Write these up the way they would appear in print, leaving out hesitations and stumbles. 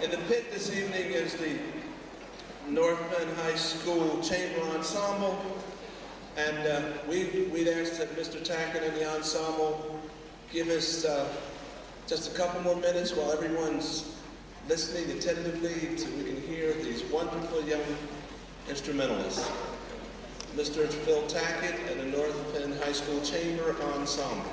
In the pit this evening is the North Penn High School Chamber Ensemble, and we'd ask that Mr. Tackett and the ensemble give us just a couple more minutes while everyone's listening attentively so we can hear these wonderful young instrumentalists. Mr. Phil Tackett and the North Penn High School Chamber Ensemble.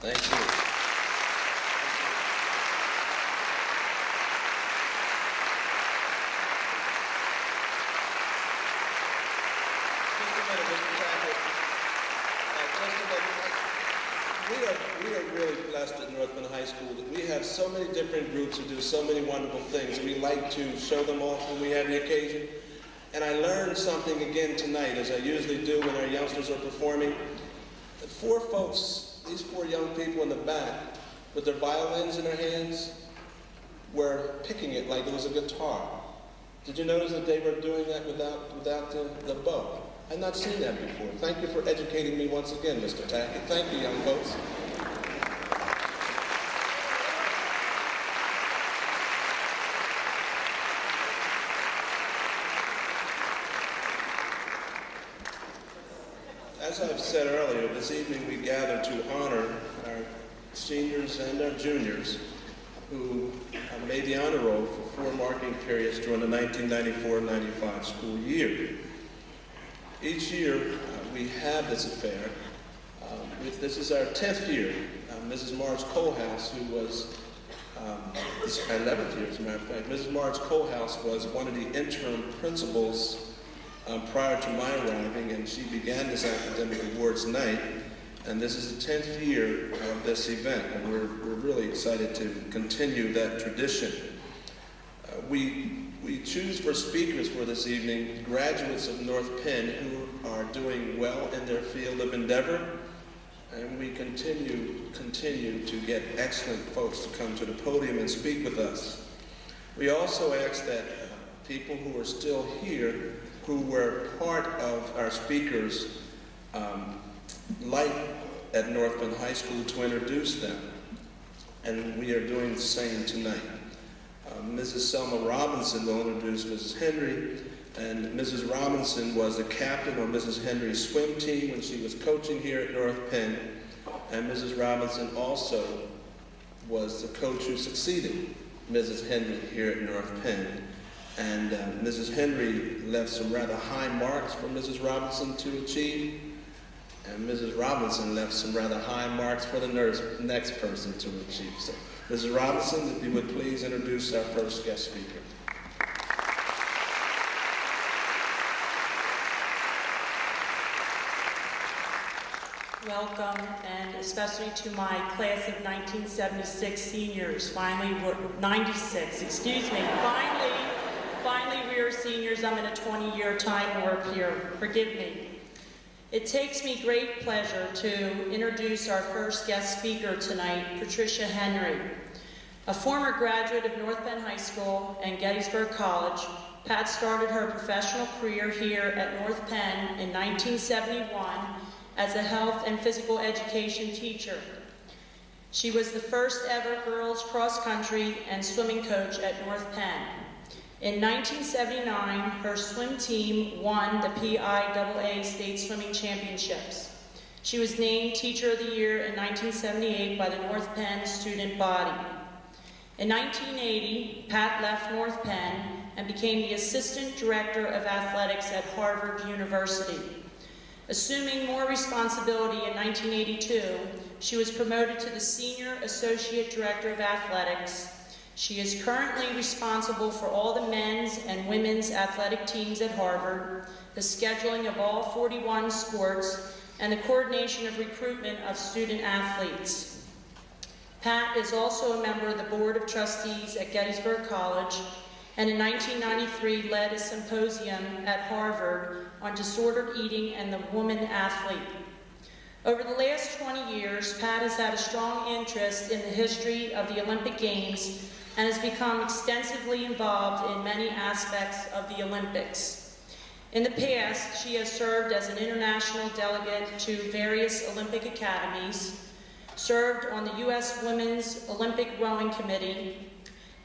Thank you. Just a minute, Mr. Tackett. We are really blessed at North Penn High School that we have so many different groups who do so many wonderful things. We like to show them off when we have the occasion. And I learned something again tonight, as I usually do when our youngsters are performing. The four folks, these four young people in the back, with their violins in their hands, were picking it like it was a guitar. Did you notice that they were doing that without the bow? I've not seen that before. Thank you for educating me once again, Mr. Tackett. Thank you, young folks. As I've said earlier, this evening we gather to honor our seniors and our juniors who made the honor roll for 4 marking periods during the 1994-95 school year. Each year we have this affair. This is our 10th year. Mrs. Marge Colehouse, who was This is my 11th year, as a matter of fact. Mrs. Marge Colehouse was one of the interim principals prior to my arriving, and she began this academic awards night. And this is the 10th year of this event, and we're really excited to continue that tradition. We choose for speakers for this evening graduates of North Penn who are doing well in their field of endeavor, and we continue to get excellent folks to come to the podium and speak with us. We also ask that people who are still here, who were part of our speakers' life at North Penn High School, to introduce them. And we are doing the same tonight. Mrs. Selma Robinson will introduce Mrs. Henry, and Mrs. Robinson was the captain on Mrs. Henry's swim team when she was coaching here at North Penn, and Mrs. Robinson also was the coach who succeeded Mrs. Henry here at North Penn. And Mrs. Henry left some rather high marks for Mrs. Robinson to achieve, and Mrs. Robinson left some rather high marks for the next person to achieve. So, Mrs. Robinson, if you would please introduce our first guest speaker. Welcome, and especially to my class of 1976 seniors. Finally, we're 96, excuse me. Finally we are seniors. I'm in a 20-year time warp here. Forgive me. It takes me great pleasure to introduce our first guest speaker tonight, Patricia Henry. A former graduate of North Penn High School and Gettysburg College, Pat started her professional career here at North Penn in 1971 as a health and physical education teacher. She was the first ever girls cross-country and swimming coach at North Penn. In 1979, her swim team won the PIAA State Swimming Championships. She was named Teacher of the Year in 1978 by the North Penn student body. In 1980, Pat left North Penn and became the Assistant Director of Athletics at Harvard University. Assuming more responsibility in 1982, she was promoted to the Senior Associate Director of Athletics. She is currently responsible for all the men's and women's athletic teams at Harvard, the scheduling of all 41 sports, and the coordination of recruitment of student athletes. Pat is also a member of the Board of Trustees at Gettysburg College, and in 1993 led a symposium at Harvard on disordered eating and the woman athlete. Over the last 20 years, Pat has had a strong interest in the history of the Olympic Games and has become extensively involved in many aspects of the Olympics. In the past, she has served as an international delegate to various Olympic academies, served on the U.S. Women's Olympic Rowing Committee,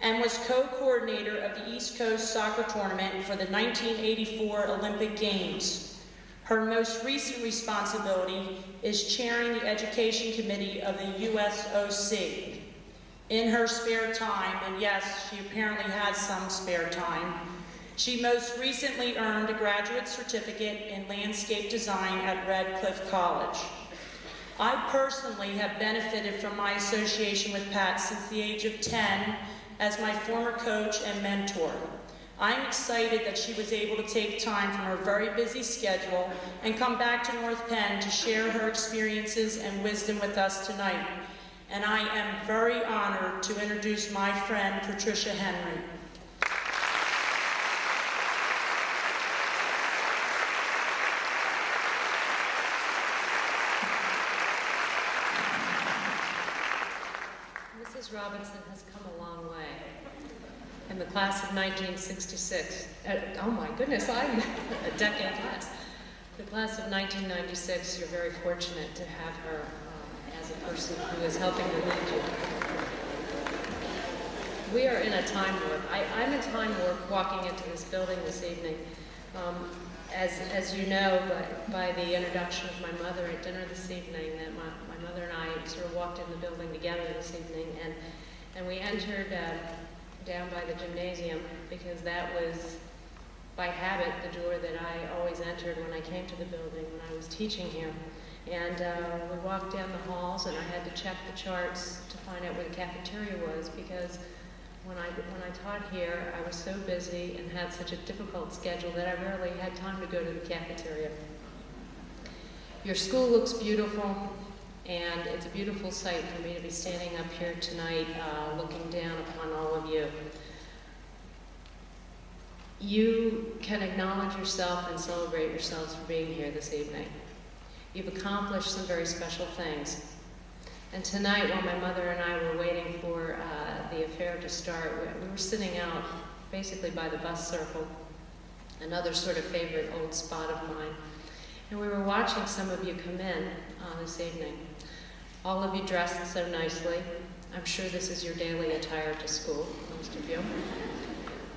and was co-coordinator of the East Coast Soccer Tournament for the 1984 Olympic Games. Her most recent responsibility is chairing the Education Committee of the USOC. In her spare time, and yes, she apparently has some spare time, she most recently earned a graduate certificate in landscape design at Red Cliff College. I personally have benefited from my association with Pat since the age of 10 as my former coach and mentor. I'm excited that she was able to take time from her very busy schedule and come back to North Penn to share her experiences and wisdom with us tonight. And I am very honored to introduce my friend, Patricia Henry. Mrs. Robinson has come a long way. In the class of 1966, oh my goodness, I'm a decade less. The class of 1996, you're very fortunate to have her as a person who is helping to lead you. We are in a time warp. I'm in time warp walking into this building this evening. As you know, by the introduction of my mother at dinner this evening, that my mother and I sort of walked in the building together this evening, and we entered down by the gymnasium because that was, by habit, the door that I always entered when I came to the building when I was teaching here. And we walked down the halls, and I had to check the charts to find out where the cafeteria was because When I taught here, I was so busy and had such a difficult schedule that I rarely had time to go to the cafeteria. Your school looks beautiful, and it's a beautiful sight for me to be standing up here tonight looking down upon all of you. You can acknowledge yourself and celebrate yourselves for being here this evening. You've accomplished some very special things. And tonight, while my mother and I were waiting for the affair to start, we were sitting out basically by the bus circle, another sort of favorite old spot of mine. And we were watching some of you come in this evening. All of you dressed so nicely. I'm sure this is your daily attire to school, most of you.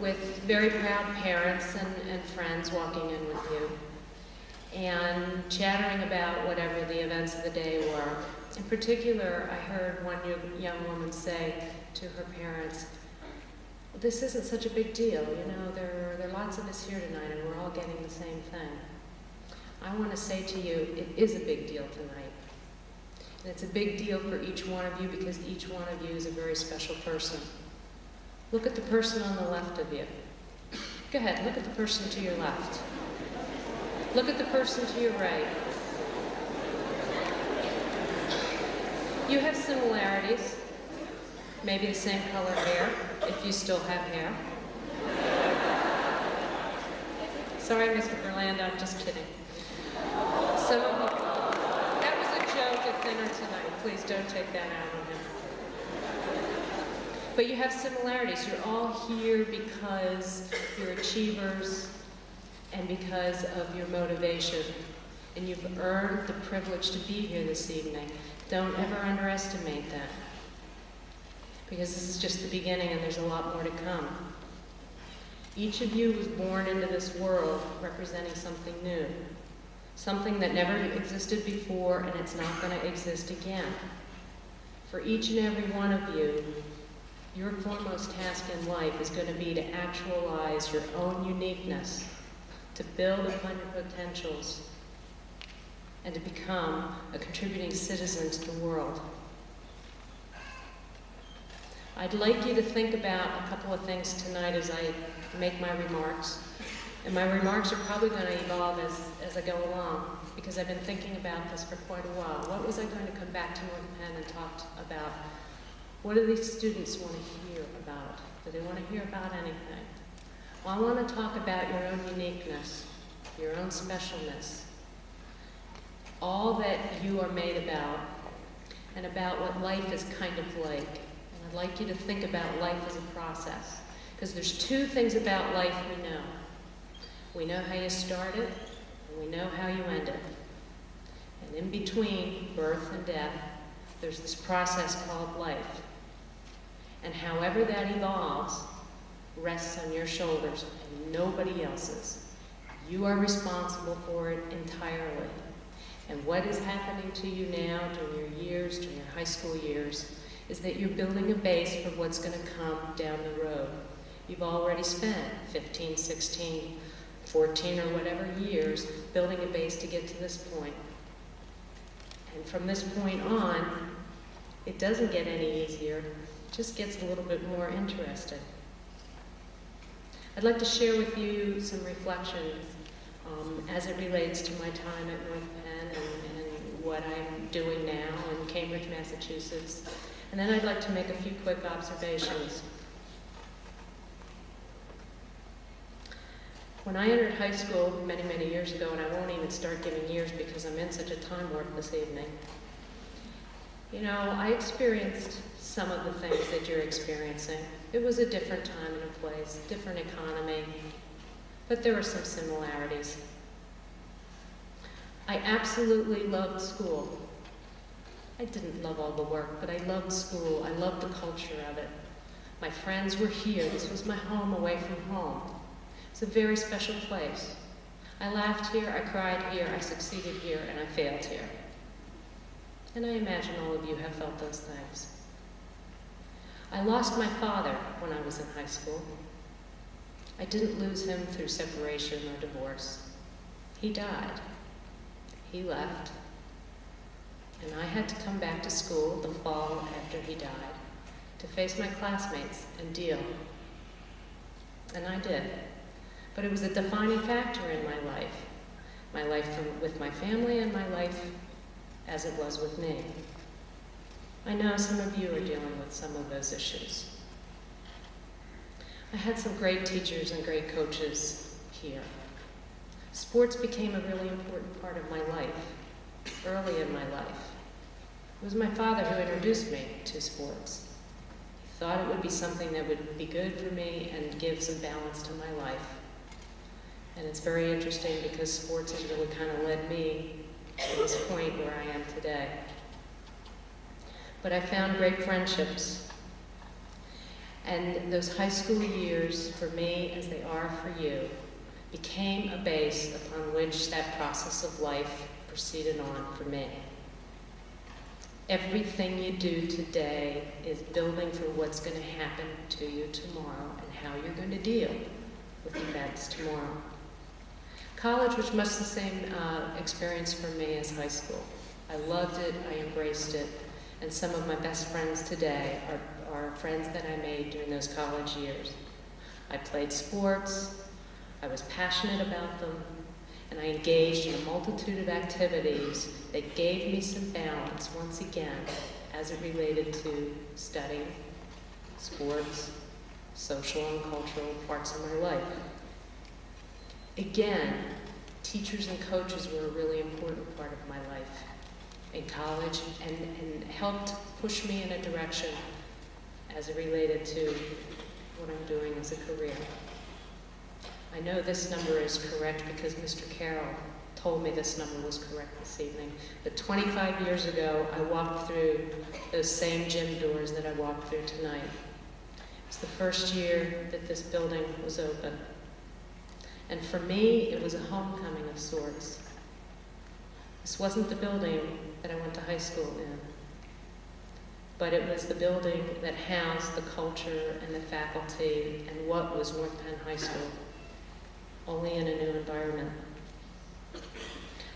With very proud parents and friends walking in with you. And chattering about whatever the events of the day were. In particular, I heard one young woman say to her parents, "This isn't such a big deal, you know, there are lots of us here tonight and we're all getting the same thing." I want to say to you, it is a big deal tonight. And it's a big deal for each one of you because each one of you is a very special person. Look at the person on the left of you. Go ahead, look at the person to your left. Look at the person to your right. You have similarities, maybe the same color hair, if you still have hair. Sorry, Mr. Verlander, I'm just kidding. Some of you, that was a joke at dinner tonight. Please don't take that out on him. But you have similarities. You're all here because you're achievers and because of your motivation. And you've earned the privilege to be here this evening. Don't ever underestimate that. Because this is just the beginning and there's a lot more to come. Each of you was born into this world representing something new. Something that never existed before and it's not going to exist again. For each and every one of you, your foremost task in life is going to be to actualize your own uniqueness, to build upon your potentials, and to become a contributing citizen to the world. I'd like you to think about a couple of things tonight as I make my remarks. And my remarks are probably going to evolve as I go along, because I've been thinking about this for quite a while. What was I going to come back to North Penn and talk about? What do these students want to hear about? Do they want to hear about anything? Well, I want to talk about your own uniqueness, your own specialness, all that you are made about, and about what life is kind of like. And I'd like you to think about life as a process, because there's two things about life we know. We know how you started, and we know how you ended. And in between birth and death, there's this process called life. And however that evolves rests on your shoulders and nobody else's. You are responsible for it entirely. And what is happening to you now during your years, during your high school years, is that you're building a base for what's going to come down the road. You've already spent 15, 16, 14 or whatever years building a base to get to this point. And from this point on, it doesn't get any easier, it just gets a little bit more interesting. I'd like to share with you some reflections as it relates to my time at North Penn and what I'm doing now in Cambridge, Massachusetts. And then I'd like to make a few quick observations. When I entered high school many, many years ago, and I won't even start giving years because I'm in such a time warp this evening, you know, I experienced some of the things that you're experiencing. It was a different time and a place, different economy, but there were some similarities. I absolutely loved school. I didn't love all the work, but I loved school. I loved the culture of it. My friends were here. This was my home away from home. It's a very special place. I laughed here, I cried here, I succeeded here, and I failed here. And I imagine all of you have felt those things. I lost my father when I was in high school. I didn't lose him through separation or divorce. He died. He left. And I had to come back to school the fall after he died to face my classmates and deal. And I did. But it was a defining factor in my life with my family and my life as it was with me. I know some of you are dealing with some of those issues. I had some great teachers and great coaches here. Sports became a really important part of my life, early in my life. It was my father who introduced me to sports. He thought it would be something that would be good for me and give some balance to my life. And it's very interesting because sports has really kind of led me to this point where I am today. But I found great friendships. And those high school years, for me, as they are for you, became a base upon which that process of life proceeded on for me. Everything you do today is building for what's going to happen to you tomorrow and how you're going to deal with events tomorrow. College was much the same experience for me as high school. I loved it, I embraced it, and some of my best friends today are friends that I made during those college years. I played sports, I was passionate about them, and I engaged in a multitude of activities that gave me some balance, once again, as it related to studying, sports, social and cultural parts of my life. Again, teachers and coaches were a really important part of my life in college and helped push me in a direction as it related to what I'm doing as a career. I know this number is correct because Mr. Carroll told me this number was correct this evening. But 25 years ago, I walked through those same gym doors that I walked through tonight. It was the first year that this building was open. And for me, it was a homecoming of sorts. This wasn't the building that I went to high school in, but it was the building that housed the culture and the faculty and what was North Penn High School, only in a new environment.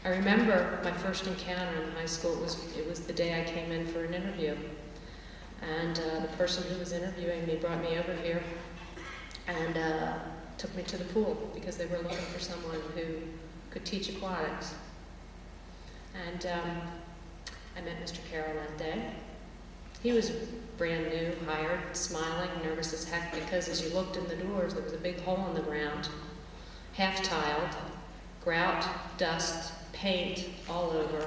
I remember my first encounter in high school. It was the day I came in for an interview. And the person who was interviewing me brought me over here and took me to the pool because they were looking for someone who could teach aquatics. And I met Mr. Carroll that day. He was brand new, hired, smiling, nervous as heck because as you looked in the doors, there was a big hole in the ground, half-tiled, grout, dust, paint all over.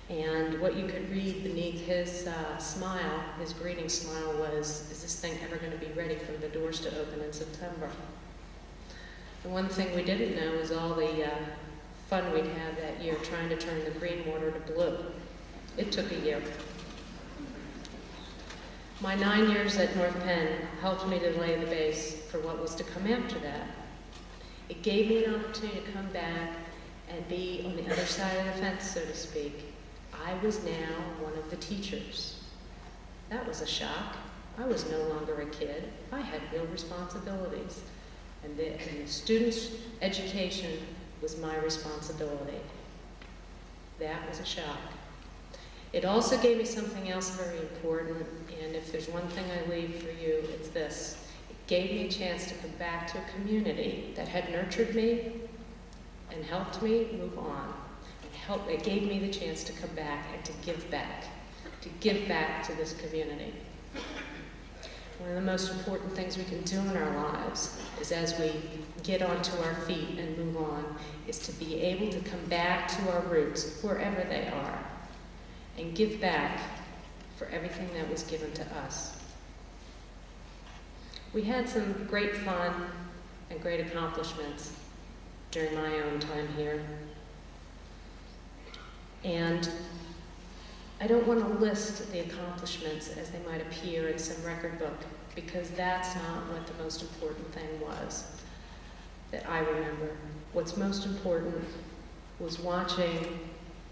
And what you could read beneath his smile, his greeting smile, was, is this thing ever going to be ready for the doors to open in September? And one thing we didn't know was all the fun we'd have that year trying to turn the green water to blue. It took a year. My 9 years at North Penn helped me to lay the base for what was to come after that. It gave me an opportunity to come back and be on the other side of the fence, so to speak. I was now one of the teachers. That was a shock. I was no longer a kid. I had real responsibilities. And the students' education was my responsibility. That was a shock. It also gave me something else very important, and if there's one thing I leave for you, it's this. It gave me a chance to come back to a community that had nurtured me and helped me move on. It gave me the chance to come back and to give back to this community. One of the most important things we can do in our lives is as we get onto our feet and move on, is to be able to come back to our roots, wherever they are, and give back for everything that was given to us. We had some great fun and great accomplishments during my own time here. And I don't want to list the accomplishments as they might appear in some record book, because that's not what the most important thing was that I remember. What's most important was watching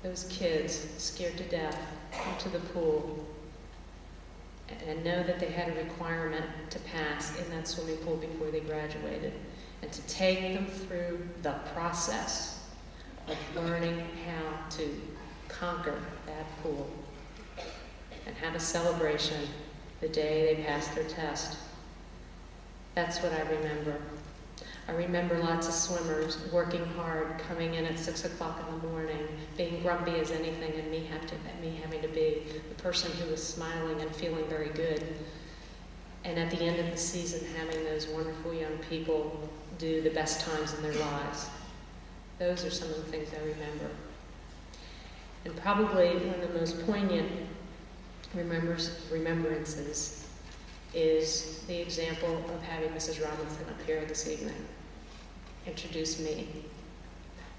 those kids scared to death come to the pool and know that they had a requirement to pass in that swimming pool before they graduated, and to take them through the process of learning how to conquer that pool and have a celebration the day they passed their test. That's what I remember. I remember lots of swimmers working hard, coming in at 6 o'clock in the morning, being grumpy as anything, and me having to be the person who was smiling and feeling very good. And at the end of the season, having those wonderful young people do the best times in their lives. Those are some of the things I remember. And probably one of the most poignant remembrances is the example of having Mrs. Robinson up here this evening introduce me.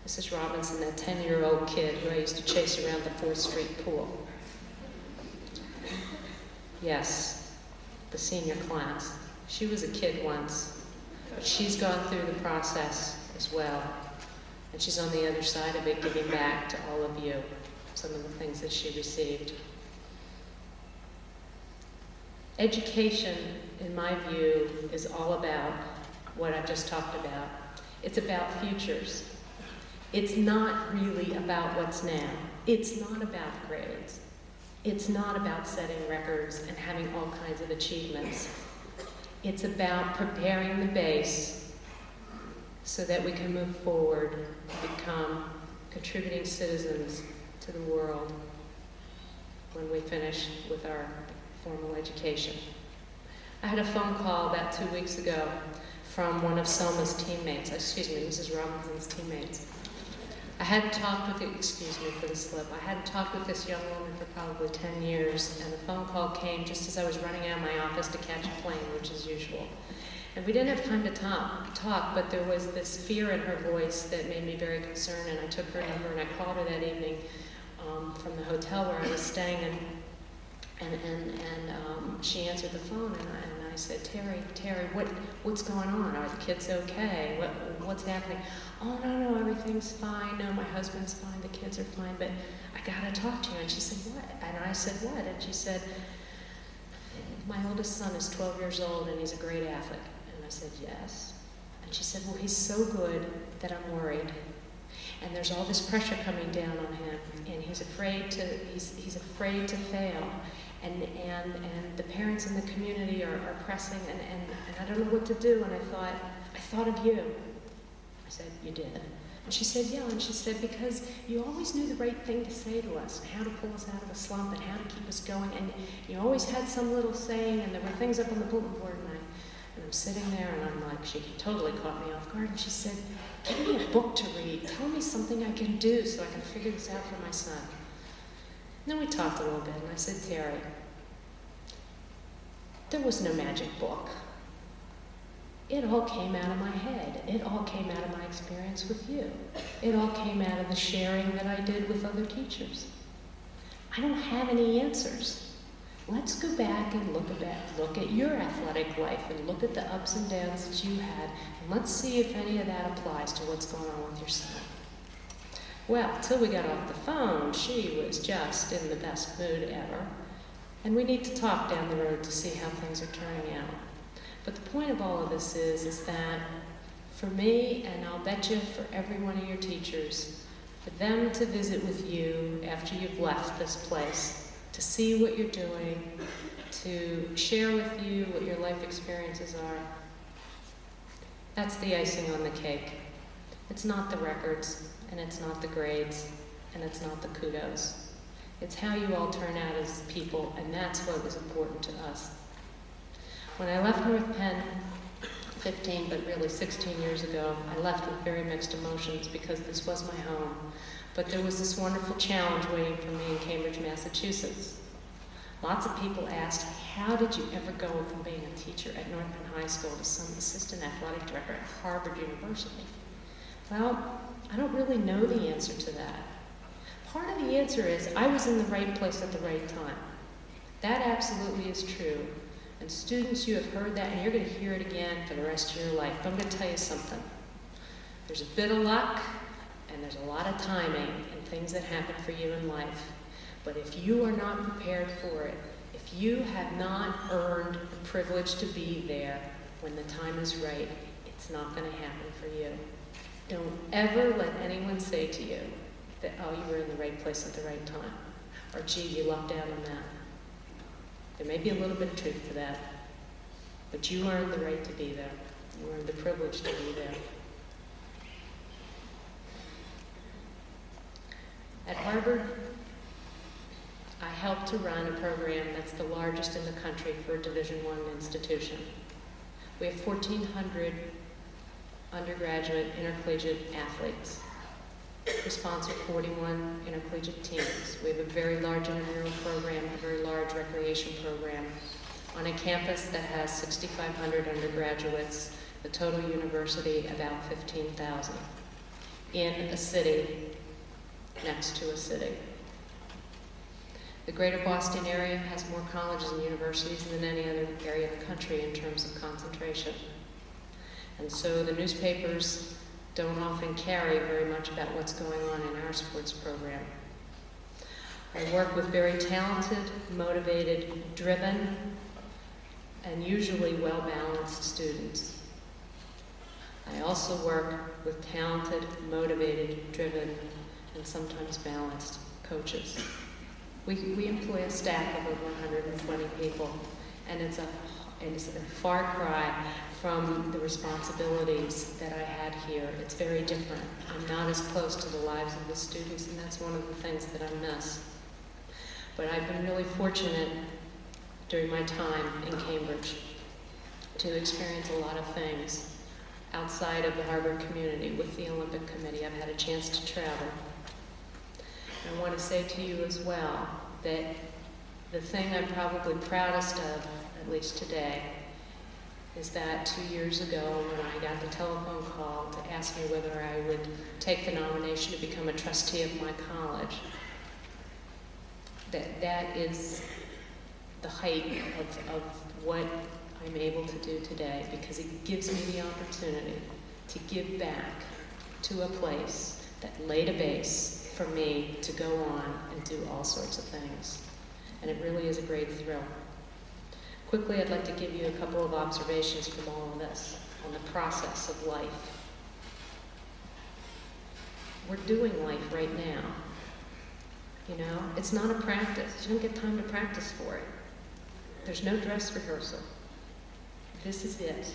Mrs. Robinson, that 10-year-old kid who I used to chase around the 4th Street pool. Yes, the senior class. She was a kid once, but she's gone through the process as well. And she's on the other side of it, giving back to all of you some of the things that she received. Education, in my view, is all about what I've just talked about. It's about futures. It's not really about what's now. It's not about grades. It's not about setting records and having all kinds of achievements. It's about preparing the base so that we can move forward and become contributing citizens to the world when we finish with our formal education. I had a phone call about 2 weeks ago from one of Selma's teammates, Mrs. Robinson's teammates. I hadn't talked with I hadn't talked with this young woman for probably 10 years, and the phone call came just as I was running out of my office to catch a plane, which is usual. And we didn't have time to talk, but there was this fear in her voice that made me very concerned, and I took her number and I called her that evening from the hotel where I was staying, and she answered the phone, and I said, Terry, what's going on? Are the kids okay? What's happening? Oh, no, everything's fine. No, my husband's fine. The kids are fine, but I gotta talk to you. And she said, what? And I said, what? And she said, my oldest son is 12 years old and he's a great athlete. And I said, yes. And she said, well, he's so good that I'm worried. And there's all this pressure coming down on him, and he's afraid to fail. And the parents in the community are pressing, and I don't know what to do. And I thought of you. I said, you did? And she said, yeah. And she said, because you always knew the right thing to say to us, and how to pull us out of a slump, and how to keep us going. And you always had some little saying, and there were things up on the bulletin board, and I'm sitting there, and I'm like, she totally caught me off guard. And she said, give me a book to read. Tell me something I can do so I can figure this out for my son. And then we talked a little bit, and I said, Terry, there was no magic book. It all came out of my head. It all came out of my experience with you. It all came out of the sharing that I did with other teachers. I don't have any answers. Let's go back and look at your athletic life and look at the ups and downs that you had, and let's see if any of that applies to what's going on with your son. Well, till we got off the phone, she was just in the best mood ever. And we need to talk down the road to see how things are turning out. But the point of all of this is that for me, and I'll bet you for every one of your teachers, for them to visit with you after you've left this place, to see what you're doing, to share with you what your life experiences are, that's the icing on the cake. It's not the records, and it's not the grades, and it's not the kudos. It's how you all turn out as people, and that's what was important to us. When I left North Penn 15, but really 16 years ago, I left with very mixed emotions because this was my home. But there was this wonderful challenge waiting for me in Cambridge, Massachusetts. Lots of people asked, how did you ever go from being a teacher at North Penn High School to some assistant athletic director at Harvard University? Well, I don't really know the answer to that. Part of the answer is I was in the right place at the right time. That absolutely is true. And students, you have heard that, and you're going to hear it again for the rest of your life. But I'm going to tell you something. There's a bit of luck, and there's a lot of timing and things that happen for you in life. But if you are not prepared for it, if you have not earned the privilege to be there when the time is right, it's not going to happen for you. Don't ever let anyone say to you that, oh, you were in the right place at the right time, or gee, you lucked out on that. There may be a little bit of truth to that, but you earned the right to be there. You earned the privilege to be there. At Harvard, I helped to run a program that's the largest in the country for a Division I institution. We have 1,400 undergraduate intercollegiate athletes. We sponsor 41 intercollegiate teams. We have a very large intramural program, a very large recreation program on a campus that has 6,500 undergraduates, the total university about 15,000, in a city next to a city. The greater Boston area has more colleges and universities than any other area in the country in terms of concentration. And so the newspapers don't often carry very much about what's going on in our sports program. I work with very talented, motivated, driven, and usually well-balanced students. I also work with talented, motivated, driven, and sometimes balanced coaches. We employ a staff of over 120 people, and it's a far cry from the responsibilities that I had here. It's very different. I'm not as close to the lives of the students, and that's one of the things that I miss. But I've been really fortunate during my time in Cambridge to experience a lot of things outside of the Harvard community with the Olympic Committee. I've had a chance to travel. I want to say to you as well that the thing I'm probably proudest of, at least today, is that 2 years ago when I got the telephone call to ask me whether I would take the nomination to become a trustee of my college, that is the height of what I'm able to do today, because it gives me the opportunity to give back to a place that laid a base for me to go on and do all sorts of things. And it really is a great thrill. Quickly, I'd like to give you a couple of observations from all of this on the process of life. We're doing life right now. You know, it's not a practice. You don't get time to practice for it. There's no dress rehearsal. This is it.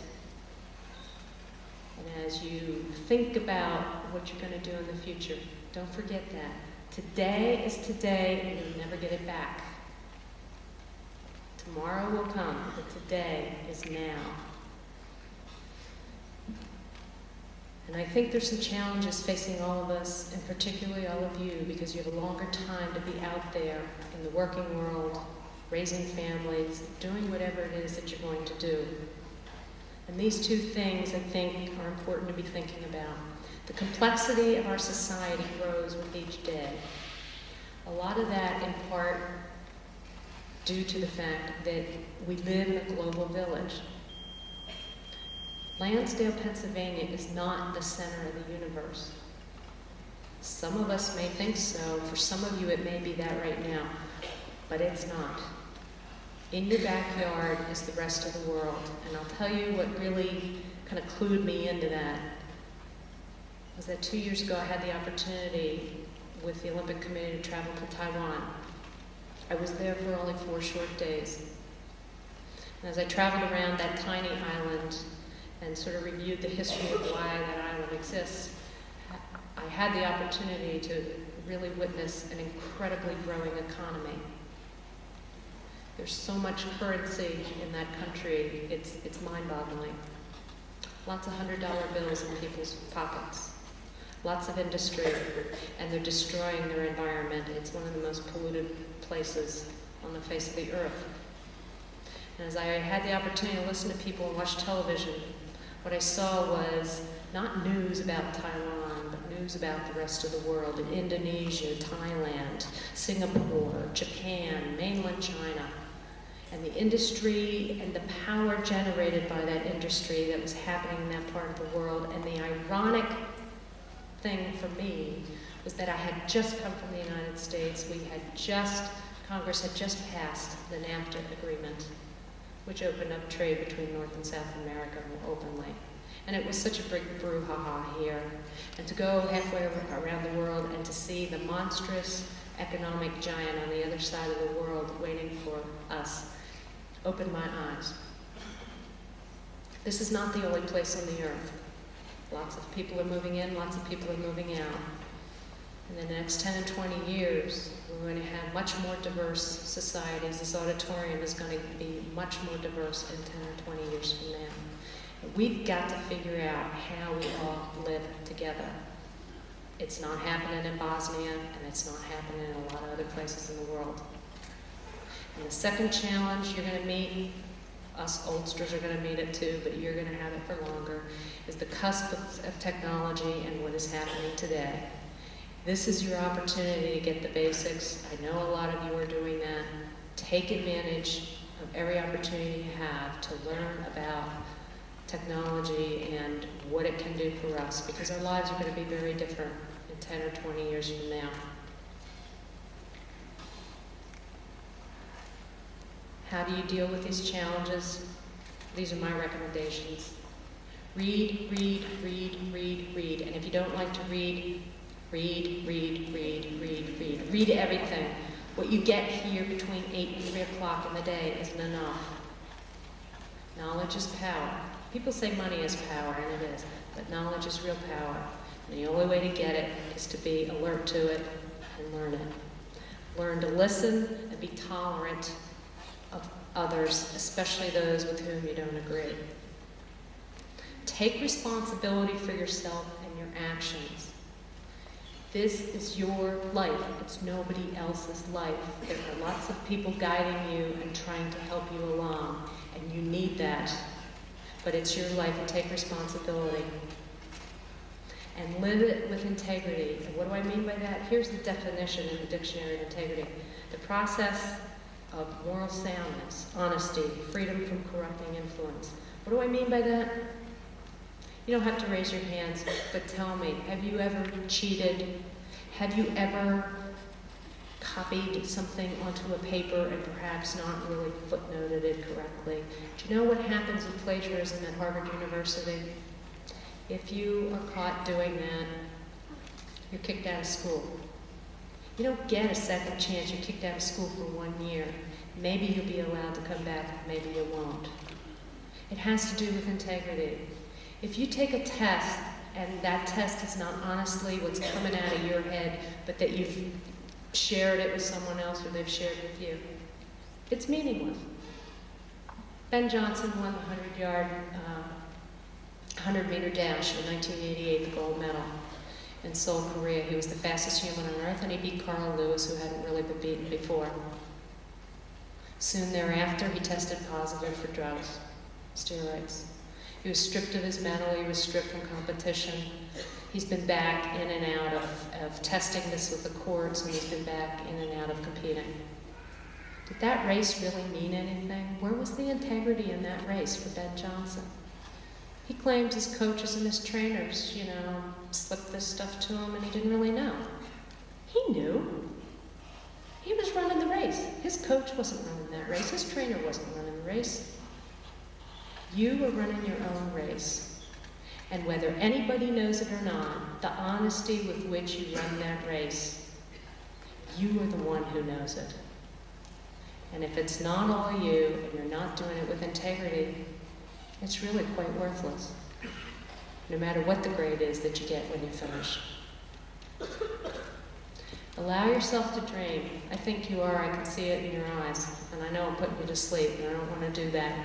And as you think about what you're going to do in the future, don't forget that. Today is today, and you'll never get it back. Tomorrow will come, but today is now. And I think there's some challenges facing all of us, and particularly all of you, because you have a longer time to be out there in the working world, raising families, doing whatever it is that you're going to do. And these two things, I think, are important to be thinking about. The complexity of our society grows with each day. A lot of that, in part, due to the fact that we live in a global village. Lansdale, Pennsylvania is not the center of the universe. Some of us may think so. For some of you, it may be that right now, but it's not. In your backyard is the rest of the world. And I'll tell you what really kind of clued me into that was that 2 years ago I had the opportunity with the Olympic Committee to travel to Taiwan. I was there for only 4 short days. And as I traveled around that tiny island and sort of reviewed the history of why that island exists, I had the opportunity to really witness an incredibly growing economy. There's so much currency in that country, it's mind-boggling. Lots of $100 bills in people's pockets. Lots of industry, and they're destroying their environment. It's one of the most polluted places on the face of the earth. And as I had the opportunity to listen to people and watch television, what I saw was not news about Taiwan, but news about the rest of the world, in Indonesia, Thailand, Singapore, Japan, mainland China. And the industry and the power generated by that industry that was happening in that part of the world. And the ironic thing for me was that I had just come from the United States. Congress had just passed the NAFTA agreement, which opened up trade between North and South America more openly. And it was such a big brouhaha here. And to go halfway around the world and to see the monstrous economic giant on the other side of the world waiting for us opened my eyes. This is not the only place on the earth. Lots of people are moving in, lots of people are moving out. In the next 10 and 20 years, we're going to have much more diverse societies. This auditorium is going to be much more diverse in 10 or 20 years from now. But we've got to figure out how we all live together. It's not happening in Bosnia, and it's not happening in a lot of other places in the world. And the second challenge you're going to meet, us oldsters are going to meet it too, but you're going to have it for longer, is the cusp of technology and what is happening today. This is your opportunity to get the basics. I know a lot of you are doing that. Take advantage of every opportunity you have to learn about technology and what it can do for us, because our lives are going to be very different in 10 or 20 years from now. How do you deal with these challenges? These are my recommendations. Read, read, read, read, read. And if you don't like to read, read, read, read, read, read. Read everything. What you get here between 8 and 3 o'clock in the day isn't enough. Knowledge is power. People say money is power, and it is, but knowledge is real power. And the only way to get it is to be alert to it and learn it. Learn to listen and be tolerant of others, especially those with whom you don't agree. Take responsibility for yourself and your actions. This is your life. It's nobody else's life. There are lots of people guiding you and trying to help you along, and you need that. But it's your life, and take responsibility. And live it with integrity. And what do I mean by that? Here's the definition in the dictionary of integrity. The process of moral soundness, honesty, freedom from corrupting influence. What do I mean by that? You don't have to raise your hands, but tell me, have you ever cheated? Have you ever copied something onto a paper and perhaps not really footnoted it correctly? Do you know what happens with plagiarism at Harvard University? If you are caught doing that, you're kicked out of school. You don't get a second chance. You're kicked out of school for 1 year. Maybe you'll be allowed to come back, maybe you won't. It has to do with integrity. If you take a test, and that test is not honestly what's coming out of your head, but that you've shared it with someone else or they've shared with you, it's meaningless. Ben Johnson won the 100-meter dash in 1988, the gold medal in Seoul, Korea. He was the fastest human on earth, and he beat Carl Lewis, who hadn't really been beaten before. Soon thereafter, he tested positive for drugs, steroids. He was stripped of his medal, he was stripped from competition. He's been back in and out of testing this with the courts, and he's been back in and out of competing. Did that race really mean anything? Where was the integrity in that race for Ben Johnson? He claimed his coaches and his trainers, slipped this stuff to him, and he didn't really know. He knew. He was running the race. His coach wasn't running that race. His trainer wasn't running the race. You are running your own race. And whether anybody knows it or not, the honesty with which you run that race, you are the one who knows it. And if it's not all you, and you're not doing it with integrity, it's really quite worthless, no matter what the grade is that you get when you finish. Allow yourself to dream. I think you are. I can see it in your eyes. And I know I'm putting you to sleep, and I don't want to do that.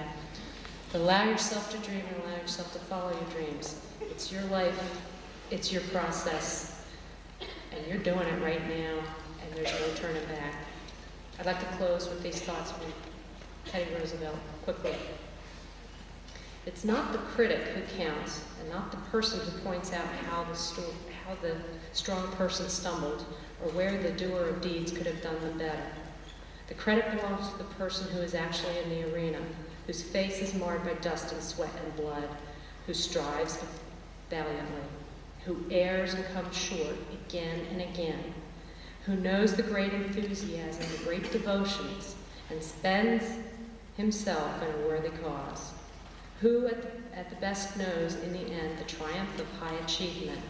But allow yourself to dream and allow yourself to follow your dreams. It's your life. It's your process. And you're doing it right now, and there's no turning back. I'd like to close with these thoughts from Teddy Roosevelt, quickly. It's not the critic who counts, and not the person who points out how the strong person stumbled, or where the doer of deeds could have done them better. The credit belongs to the person who is actually in the arena, whose face is marred by dust and sweat and blood, who strives valiantly, who errs and comes short again and again, who knows the great enthusiasm, the great devotions, and spends himself in a worthy cause, who at the best knows in the end the triumph of high achievement,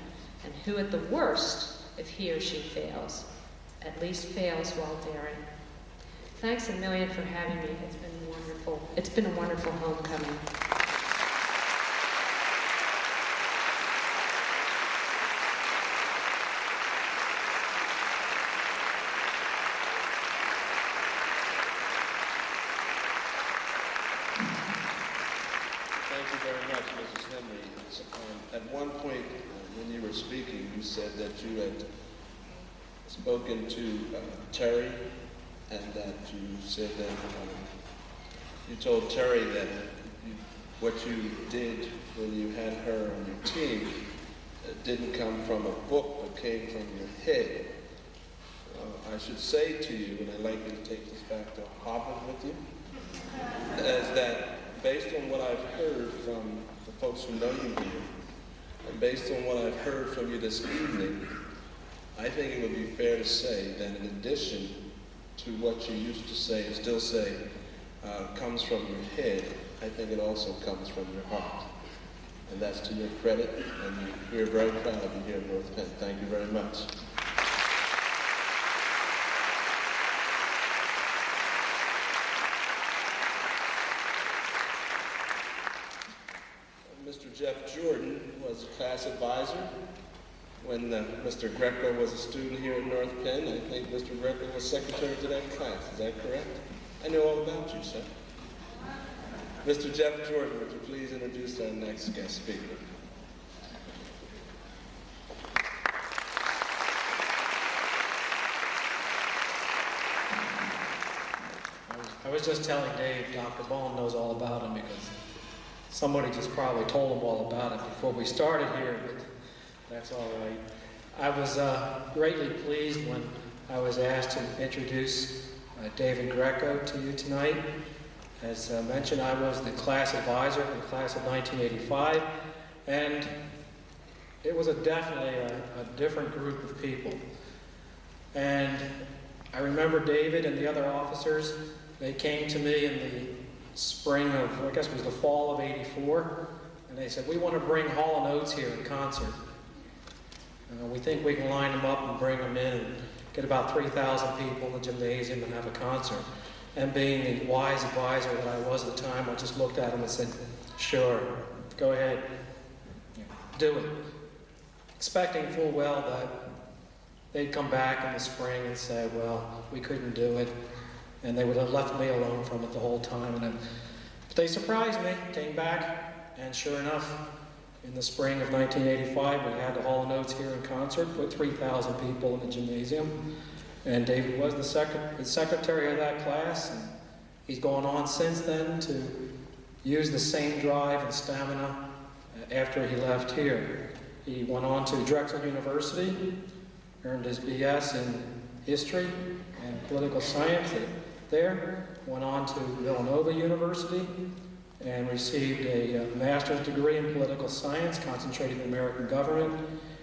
and who at the worst, if he or she fails, at least fails while daring. Thanks a million for having me. It's been wonderful. It's been a wonderful homecoming. Thank you very much, Mrs. Henry. At one point when you were speaking, you said that you had spoken to Terry, and that you said that you told Terry that what you did when you had her on your team didn't come from a book, but came from your head. I should say to you, and I'd like you to take this back to Harvard with you, is that based on what I've heard from the folks who know you here, and based on what I've heard from you this evening, I think it would be fair to say that in addition to what you used to say and still say comes from your head, I think it also comes from your heart. And that's to your credit, and we're very proud of you here in North Penn. Thank you very much. Mr. Jeff Jordan was a class advisor when Mr. Greco was a student here at North Penn. I think Mr. Greco was secretary to that class. Is that correct? I know all about you, sir. Mr. Jeff Jordan, would you please introduce our next guest speaker? I was just telling Dave, Dr. Bowen knows all about him because somebody just probably told him all about it before we started here, but that's all right. I was greatly pleased when I was asked to introduce David Greco to you tonight. As mentioned, I was the class advisor for the class of 1985, and it was definitely a different group of people. And I remember David and the other officers, they came to me in the spring of, I guess it was the fall of '84, and they said, we want to bring Hall & Oates here in concert. We think we can line them up and bring them in and get about 3,000 people in the gymnasium and have a concert. And being the wise advisor that I was at the time, I just looked at him and said, sure, go ahead, do it. Expecting full well that they'd come back in the spring and say, well, we couldn't do it. And they would have left me alone from it the whole time. And then, but they surprised me, came back, and sure enough, in the spring of 1985, we had the Hall & Oates here in concert, put 3,000 people in the gymnasium. And David was the secretary of that class, and he's gone on since then to use the same drive and stamina after he left here. He went on to Drexel University, earned his BS in history and political science there, went on to Villanova University, and received a master's degree in political science, concentrating in American government.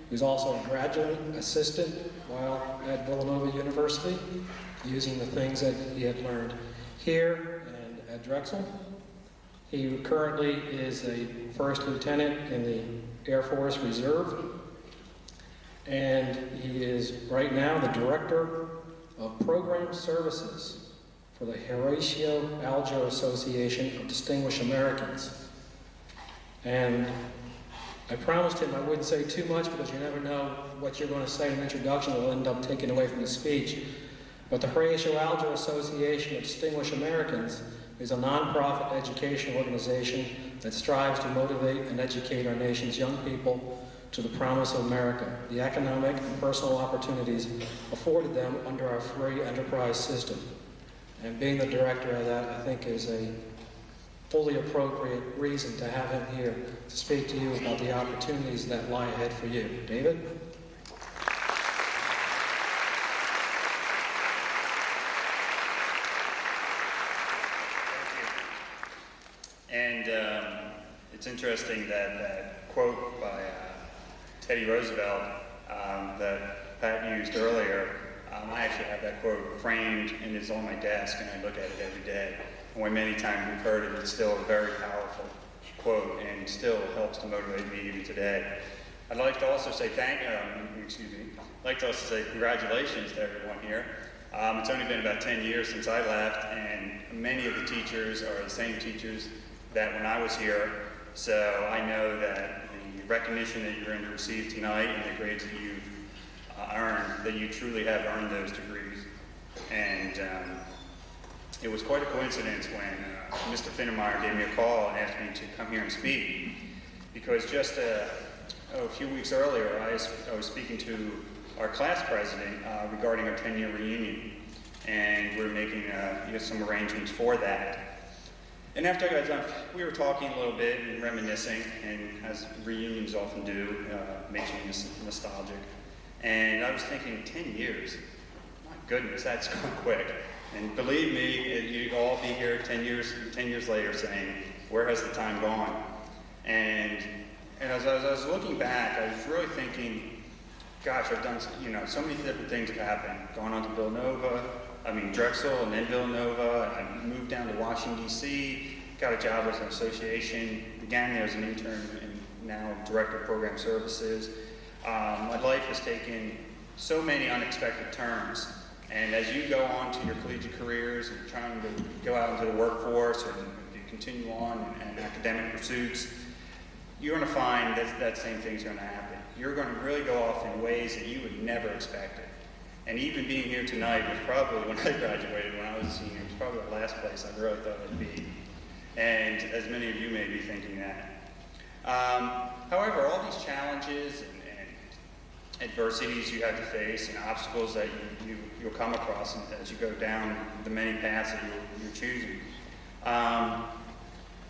He was also a graduate assistant while at Villanova University, using the things that he had learned here and at Drexel. He currently is a first lieutenant in the Air Force Reserve, and he is right now the director of program services for the Horatio Alger Association of Distinguished Americans. And I promised him I wouldn't say too much because you never know what you're going to say in an introduction will end up taking away from the speech. But the Horatio Alger Association of Distinguished Americans is a nonprofit educational organization that strives to motivate and educate our nation's young people to the promise of America, the economic and personal opportunities afforded them under our free enterprise system. And being the director of that, I think, is a fully appropriate reason to have him here to speak to you about the opportunities that lie ahead for you. David? And it's interesting that quote by Teddy Roosevelt that Pat used earlier. I actually have that quote framed and it's on my desk, and I look at it every day. And when many times we've heard it, it's still a very powerful quote and still helps to motivate me even today. I'd like to also say I'd like to also say congratulations to everyone here. It's only been about 10 years since I left, and many of the teachers are the same teachers that when I was here, so I know that the recognition that you're going to receive tonight and the grades that you've earned, that you truly have earned those degrees. And it was quite a coincidence when Mr. Finnemeyer gave me a call and asked me to come here and speak, because just a few weeks earlier I was speaking to our class president regarding our 10-year reunion, and we're making some arrangements for that. And after I got done, we were talking a little bit and reminiscing, and as reunions often do, makes me nostalgic. And I was thinking, 10 years, my goodness, that's going quick. And believe me, you'd all be here 10 years later saying, where has the time gone? And as I was looking back, I was really thinking, gosh, I've done so many different things have happened. Gone on to Drexel and then Villanova. I moved down to Washington, D.C., got a job as an association, began there as an intern and now director of program services. My life has taken so many unexpected turns. And as you go on to your collegiate careers and trying to go out into the workforce or you continue on in academic pursuits, you're going to find that same thing's going to happen. You're going to really go off in ways that you would never expect it. And even being here tonight was probably, when I graduated, when I was a senior, it was probably the last place I really thought I'd be. And as many of you may be thinking that. However, all these challenges and adversities you have to face and obstacles that you'll come across as you go down the many paths that you're choosing,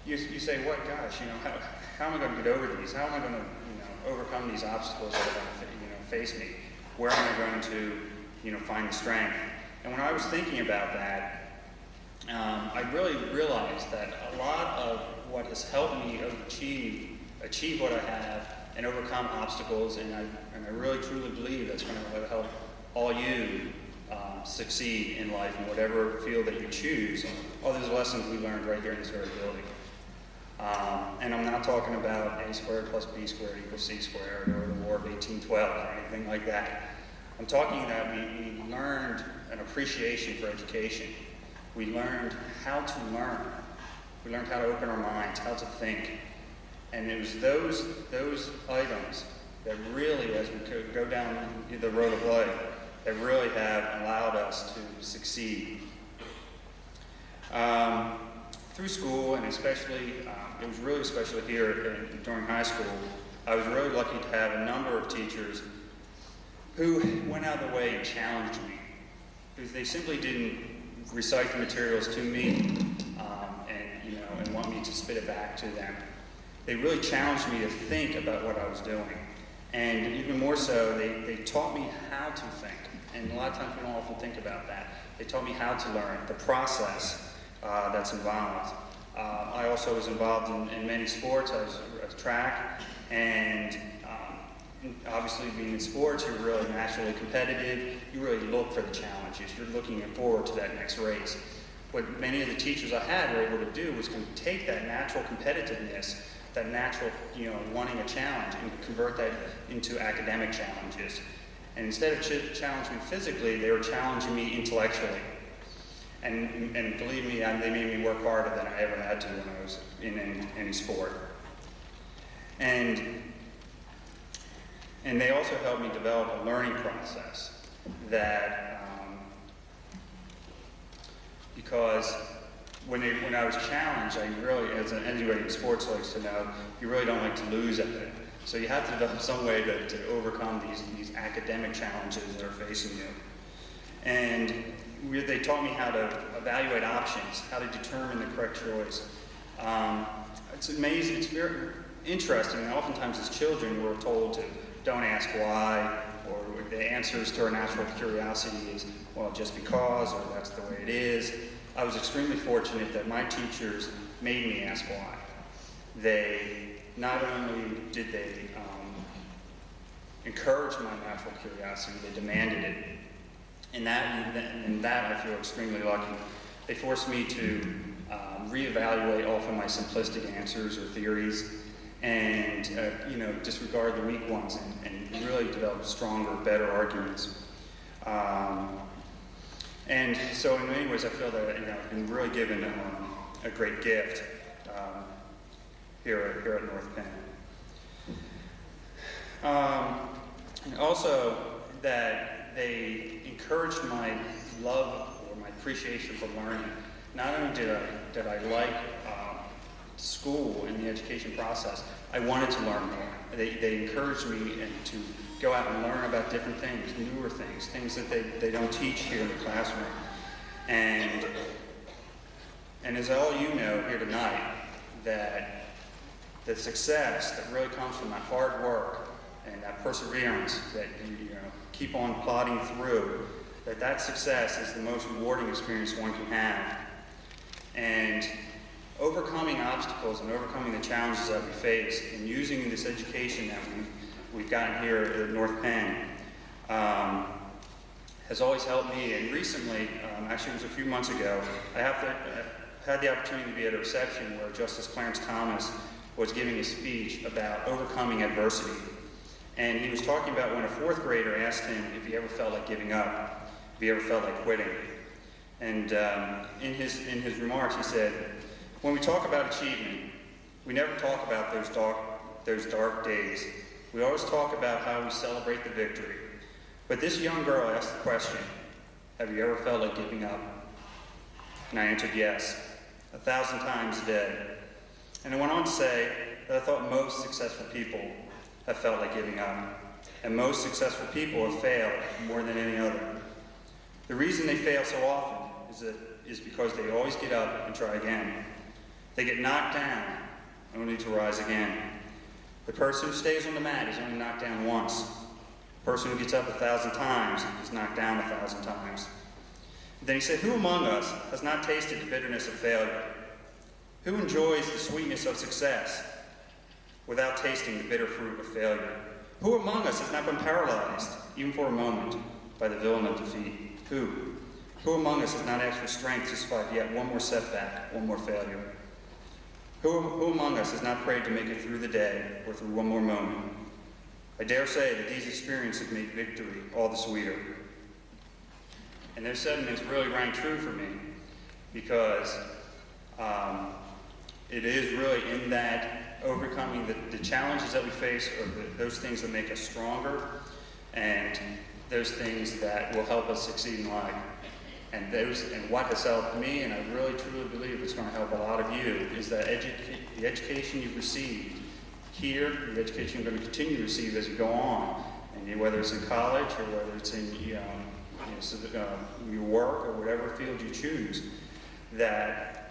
you say, what, gosh, how am I going to get over these? How am I going to overcome these obstacles that are going to face me? Where am I going to find the strength? And when I was thinking about that, I really realized that a lot of what has helped me achieve what I have and overcome obstacles, and I really truly believe that's going to help all you succeed in life in whatever field that you choose. All those lessons we learned right here in this very building. And I'm not talking about a squared plus b squared equals c squared or the War of 1812 or anything like that. I'm talking that we learned an appreciation for education. We learned how to learn. We learned how to open our minds, how to think. And it was those items that really, as we go down the road of life, that really have allowed us to succeed. Through school, and especially, it was really especially here during high school, I was really lucky to have a number of teachers who went out of their way and challenged me. Because they simply didn't recite the materials to me and want me to spit it back to them. They really challenged me to think about what I was doing. And even more so, they taught me how to think. And a lot of times we don't often think about that. They taught me how to learn, the process that's involved. I also was involved in many sports. I was track, and obviously being in sports, you're really naturally competitive. You really look for the challenges. You're looking forward to that next race. What many of the teachers I had were able to do was take that natural competitiveness, that natural, wanting a challenge, and convert that into academic challenges. And instead of challenging me physically, they were challenging me intellectually. And believe me, they made me work harder than I ever had to when I was in any sport. And they also helped me develop a learning process that, because when I was challenged, I really, as anybody in sports likes to know, you really don't like to lose at it. So you have to develop some way to overcome these academic challenges that are facing you. And they taught me how to evaluate options, how to determine the correct choice. It's amazing, it's very interesting, and oftentimes as children we're told to don't ask why, or the answers to our natural curiosity is, well, just because, or that's the way it is. I was extremely fortunate that my teachers made me ask why. They not only did they encourage my natural curiosity, they demanded it. And that I feel extremely lucky. They forced me to reevaluate often my simplistic answers or theories, and disregard the weak ones and really develop stronger, better arguments. And so in many ways I feel that I've been really given a great gift here at North Penn. And also that they encouraged my love or my appreciation for learning. Not only did I like school and the education process, I wanted to learn more. They encouraged me to go out and learn about different things, newer things, things that they don't teach here in the classroom. And as all you know here tonight, that the success that really comes from that hard work and that perseverance that you keep on plodding through, that success is the most rewarding experience one can have. And overcoming obstacles and overcoming the challenges that we face and using this education that we've gotten here at North Penn has always helped me. And recently, actually it was a few months ago, I had the opportunity to be at a reception where Justice Clarence Thomas was giving a speech about overcoming adversity. And he was talking about when a fourth grader asked him if he ever felt like giving up, if he ever felt like quitting. And in his remarks, he said, when we talk about achievement, we never talk about those dark days. We always talk about how we celebrate the victory. But this young girl asked the question, have you ever felt like giving up? And I answered yes, 1,000 times a day. And I went on to say that I thought most successful people have felt like giving up. And most successful people have failed more than any other. The reason they fail so often is because they always get up and try again. They get knocked down only to rise again. The person who stays on the mat is only knocked down once. The person who gets up 1,000 times is knocked down 1,000 times. Then he said, who among us has not tasted the bitterness of failure? Who enjoys the sweetness of success without tasting the bitter fruit of failure? Who among us has not been paralyzed, even for a moment, by the villain of defeat? Who? Who among us has not asked for strength to survive yet one more setback, one more failure? Who among us has not prayed to make it through the day or through one more moment? I dare say that these experiences make victory all the sweeter. And those sentiments really rang true for me because it is really in that overcoming the challenges that we face or those things that make us stronger and those things that will help us succeed in life. And what has helped me, and I really truly believe it's going to help a lot of you, is that the education you've received here, the education you're going to continue to receive as you go on, and whether it's in college or whether it's in your work or whatever field you choose, that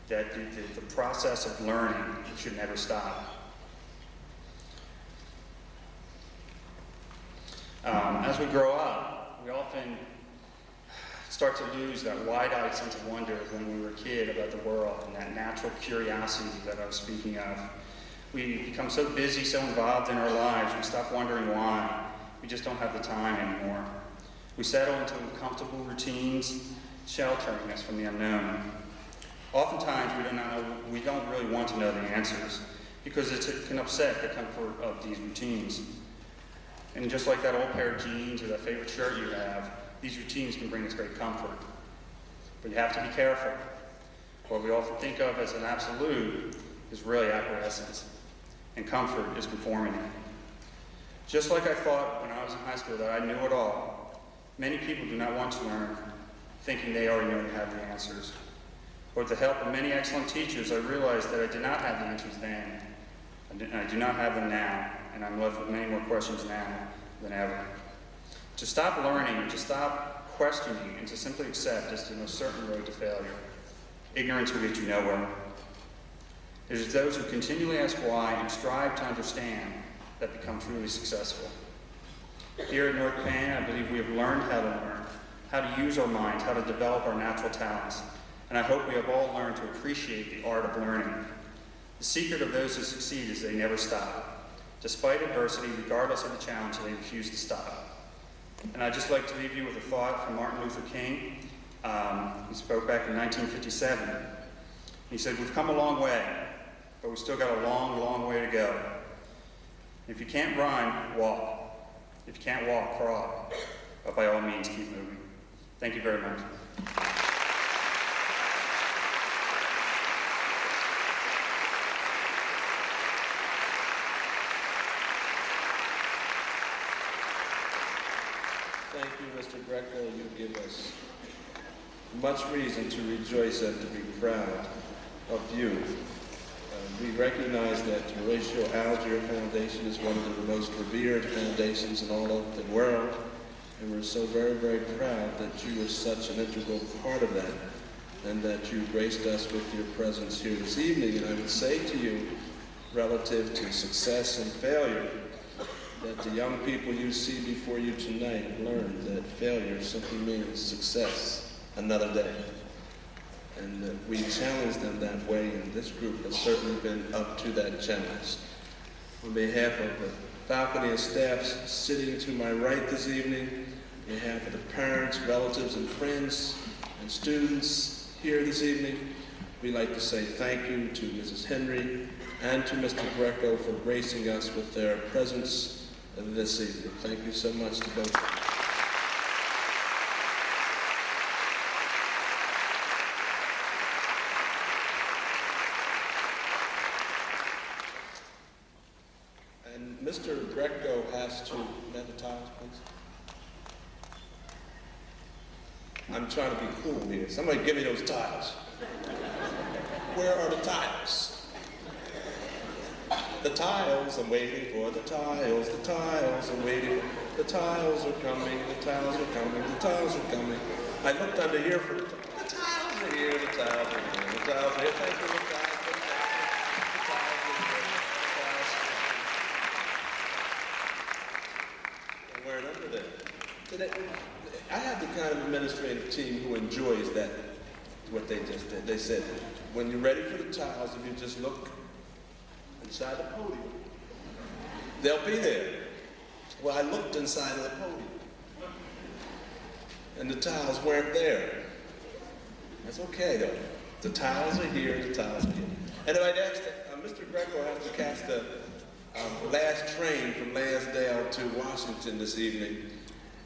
the process of learning should never stop. As we grow up, we often start to lose that wide-eyed sense of wonder when we were a kid about the world and that natural curiosity that I was speaking of. We become so busy, so involved in our lives, we stop wondering why. We just don't have the time anymore. We settle into comfortable routines, sheltering us from the unknown. Oftentimes, we don't really want to know the answers because it can upset the comfort of these routines. And just like that old pair of jeans or that favorite shirt you have, these routines can bring us great comfort. But you have to be careful. What we often think of as an absolute is really acquiescence, and comfort is conformity. Just like I thought when I was in high school that I knew it all, many people do not want to learn, thinking they already know they have the answers. But with the help of many excellent teachers, I realized that I did not have the answers then, and I do not have them now, and I'm left with many more questions now than ever. To stop learning, to stop questioning, and to simply accept is the most certain road to failure. Ignorance will get you nowhere. It is those who continually ask why and strive to understand that become truly successful. Here at North Penn, I believe we have learned how to learn, how to use our minds, how to develop our natural talents, and I hope we have all learned to appreciate the art of learning. The secret of those who succeed is they never stop. Despite adversity, regardless of the challenge, they refuse to stop. And I'd just like to leave you with a thought from Martin Luther King. He spoke back in 1957. He said, we've come a long way, but we've still got a long, long way to go. If you can't run, walk. If you can't walk, crawl. But by all means, keep moving. Thank you very much. Thank you, Mr. Greco. You give us much reason to rejoice and to be proud of you. We recognize that Horatio Algier Foundation is one of the most revered foundations in all of the world, and we're so very, very proud that you are such an integral part of that, and that you graced us with your presence here this evening. And I would say to you, relative to success and failure, that the young people you see before you tonight have learned that failure simply means success another day. And that we challenge them that way, and this group has certainly been up to that challenge. On behalf of the faculty and staff sitting to my right this evening, on behalf of the parents, relatives, and friends, and students here this evening, we'd like to say thank you to Mrs. Henry and to Mr. Greco for gracing us with their presence this evening. Thank you so much to both of you. And Mr. Greco has to, man the tiles, please. I'm trying to be cool here. Somebody give me those tiles. Where are the tiles? The tiles, I'm waiting for the tiles, I'm waiting. The tiles are coming, the tiles are coming, the tiles are coming. I looked under here for the tiles are here, the tiles are here, the tiles are here. Thank you, the tiles are here, the tiles are here, the tiles are here. And we're under there. I have the kind of administrative team who enjoys that, what they just did. They said, when you're ready for the tiles, if you just look inside the podium, they'll be there. Well, I looked inside of the podium, and the tiles weren't there. That's okay, though. The tiles are here, the tiles are here. And if I'd asked, Mr. Greco has to catch the last train from Lansdale to Washington this evening,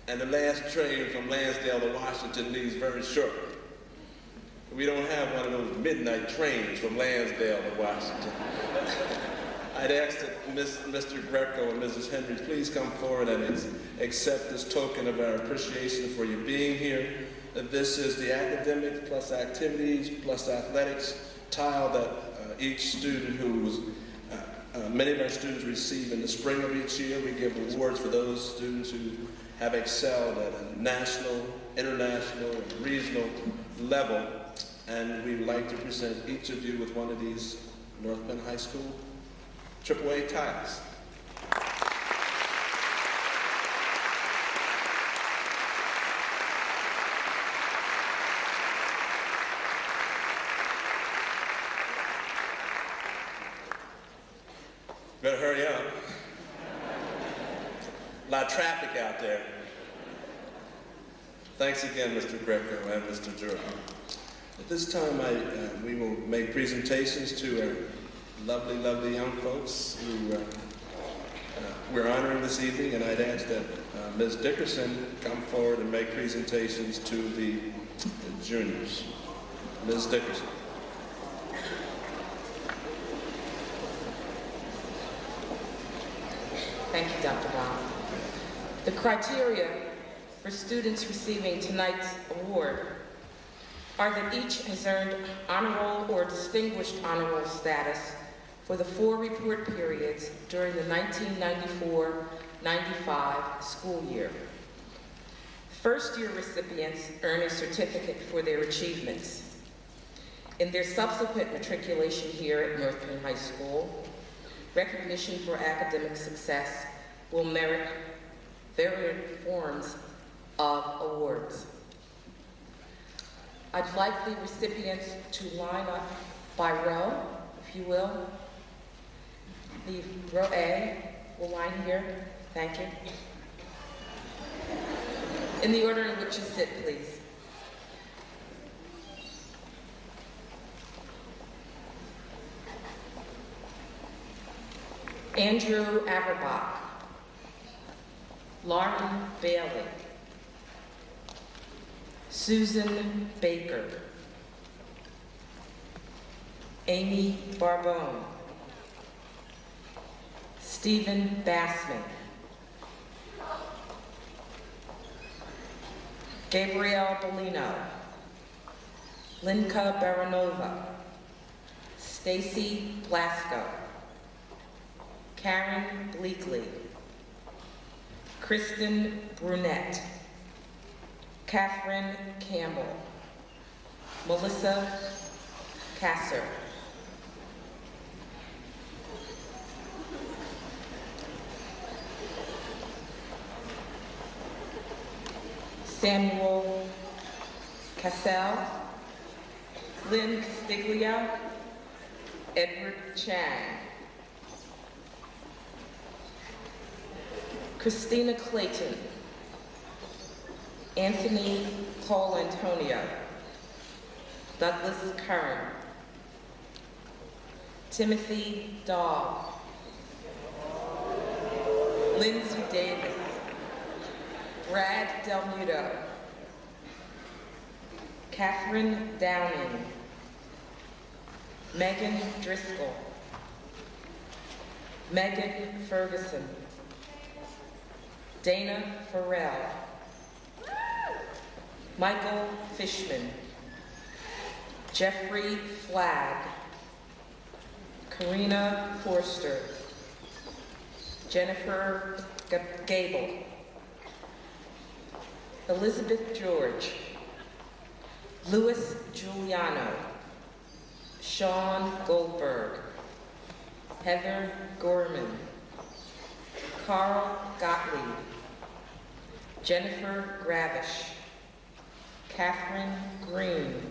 and the last train from Lansdale to Washington leaves very shortly. We don't have one of those midnight trains from Lansdale to Washington. I'd ask that Mr. Greco and Mrs. Henry please come forward and accept this token of our appreciation for you being here. This is the academic plus activities plus athletics tile that each student many of our students receive in the spring of each year. We give awards for those students who have excelled at a national, international, and regional level. And we would like to present each of you with one of these North Bend High School AAA tiles. Better hurry up. A lot of traffic out there. Thanks again, Mr. Greco and Mr. Jordan. At this time, we will make presentations to our lovely, lovely young folks who we're honoring this evening, and I'd ask that Ms. Dickerson come forward and make presentations to the juniors. Ms. Dickerson. Thank you, Dr. Baum. The criteria for students receiving tonight's award are that each has earned honor roll or distinguished honor roll status for the 4 report periods during the 1994-95 school year. First-year recipients earn a certificate for their achievements. In their subsequent matriculation here at North Bend High School, recognition for academic success will merit various forms of awards. I'd like the recipients to line up by row, if you will. The row A will line here. Thank you. In the order in which you sit, please. Andrew Averbach, Lauren Bailey, Susan Baker, Amy Barbone, Stephen Bassman, Gabrielle Bellino, Linka Baranova, Stacy Blasco, Karen Bleakley, Kristen Brunette, Catherine Campbell, Melissa Kasser, Samuel Cassell, Lynn Castiglia, Edward Chang, Christina Clayton, Anthony Paul Antonio, Douglas Curran, Timothy Dahl, Lindsay Davis, Brad Delmuto, Catherine Downing, Megan Driscoll, Megan Ferguson, Dana Farrell, Michael Fishman, Jeffrey Flagg, Karina Forster, Jennifer Gable, Elizabeth George, Louis Giuliano, Sean Goldberg, Heather Gorman, Carl Gottlieb, Jennifer Gravish, Catherine Green,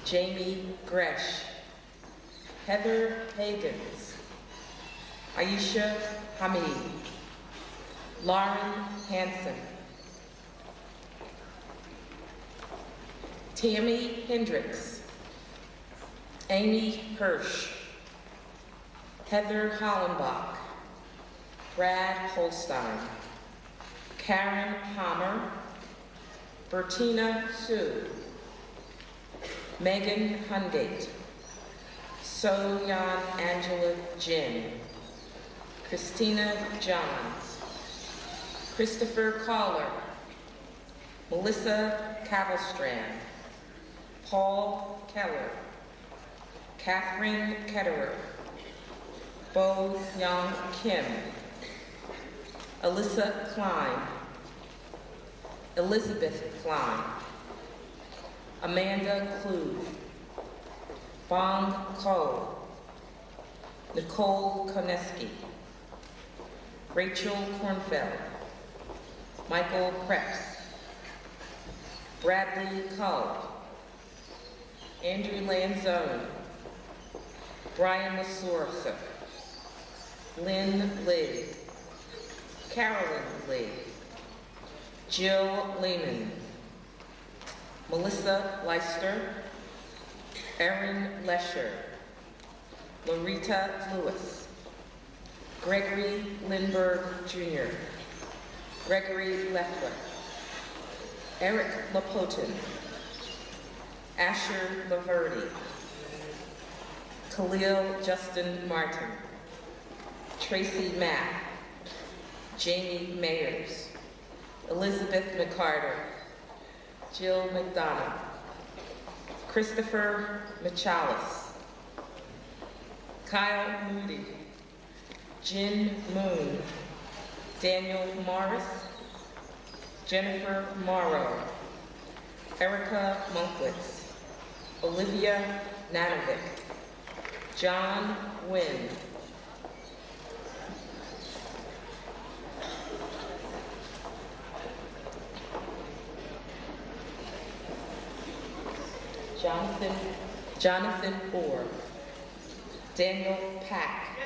Jamie Gresh, Heather Hagans, Aisha Hamid, Lauren Hansen, Tammy Hendricks, Amy Hirsch, Heather Hollenbach, Brad Holstein, Karen Palmer, Bertina Sue, Megan Hungate, So-Yan Angela Jin, Christina Johns, Christopher Collar, Melissa Cavelstrand, Paul Keller, Catherine Ketterer, Bo Young Kim, Alyssa Klein, Elizabeth Klein, Amanda Kluge, Bong Ko, Nicole Koneski, Rachel Kornfeld, Michael Preps, Bradley Cull, Andrew Lanzone, Brian Lasorsa, Lynn Lee, Carolyn Lee, Jill Lehman, Melissa Leister, Erin Lesher, Loretta Lewis, Gregory Lindbergh Jr., Gregory Leffler, Eric Lapotin, Asher Laverty, Khalil Justin Martin, Tracy Mack, Jamie Mayers, Elizabeth McCarter, Jill McDonough, Christopher Michalis, Kyle Moody, Jin Moon, Daniel Morris, Jennifer Morrow, Erica Monkwitz, Olivia Nanovic, John Wynn, Jonathan Orr, Daniel Pack,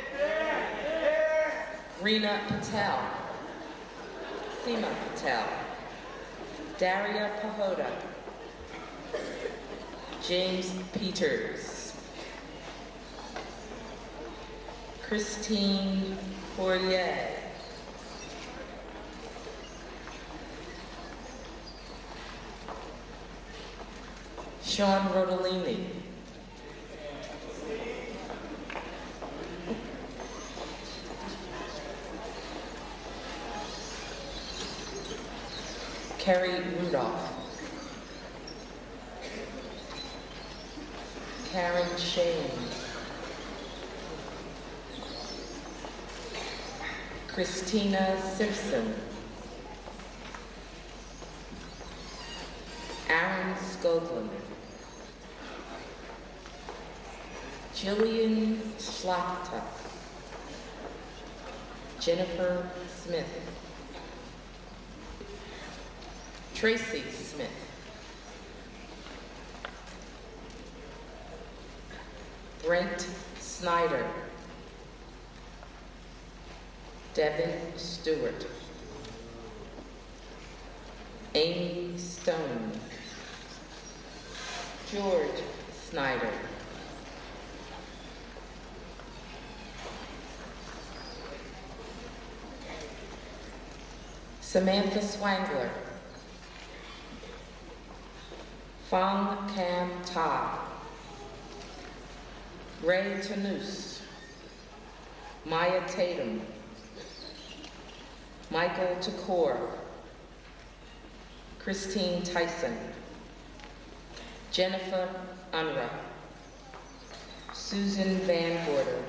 Reena Patel, Seema Patel, Daria Pahoda, James Peters, Christine Poirier, Sean Rodolini. Kerry Rudolph. Karen Shane. Christina Simpson. Aaron Skoglund. Jillian Schlachter. Jennifer Smith. Tracy Smith. Brent Snyder. Devin Stewart. Amy Stone. George Snyder. Samantha Swangler. Fong Cam Ta. Ray Tanous. Maya Tatum. Michael Takor. Christine Tyson. Jennifer Unruh. Susan Van Gorder.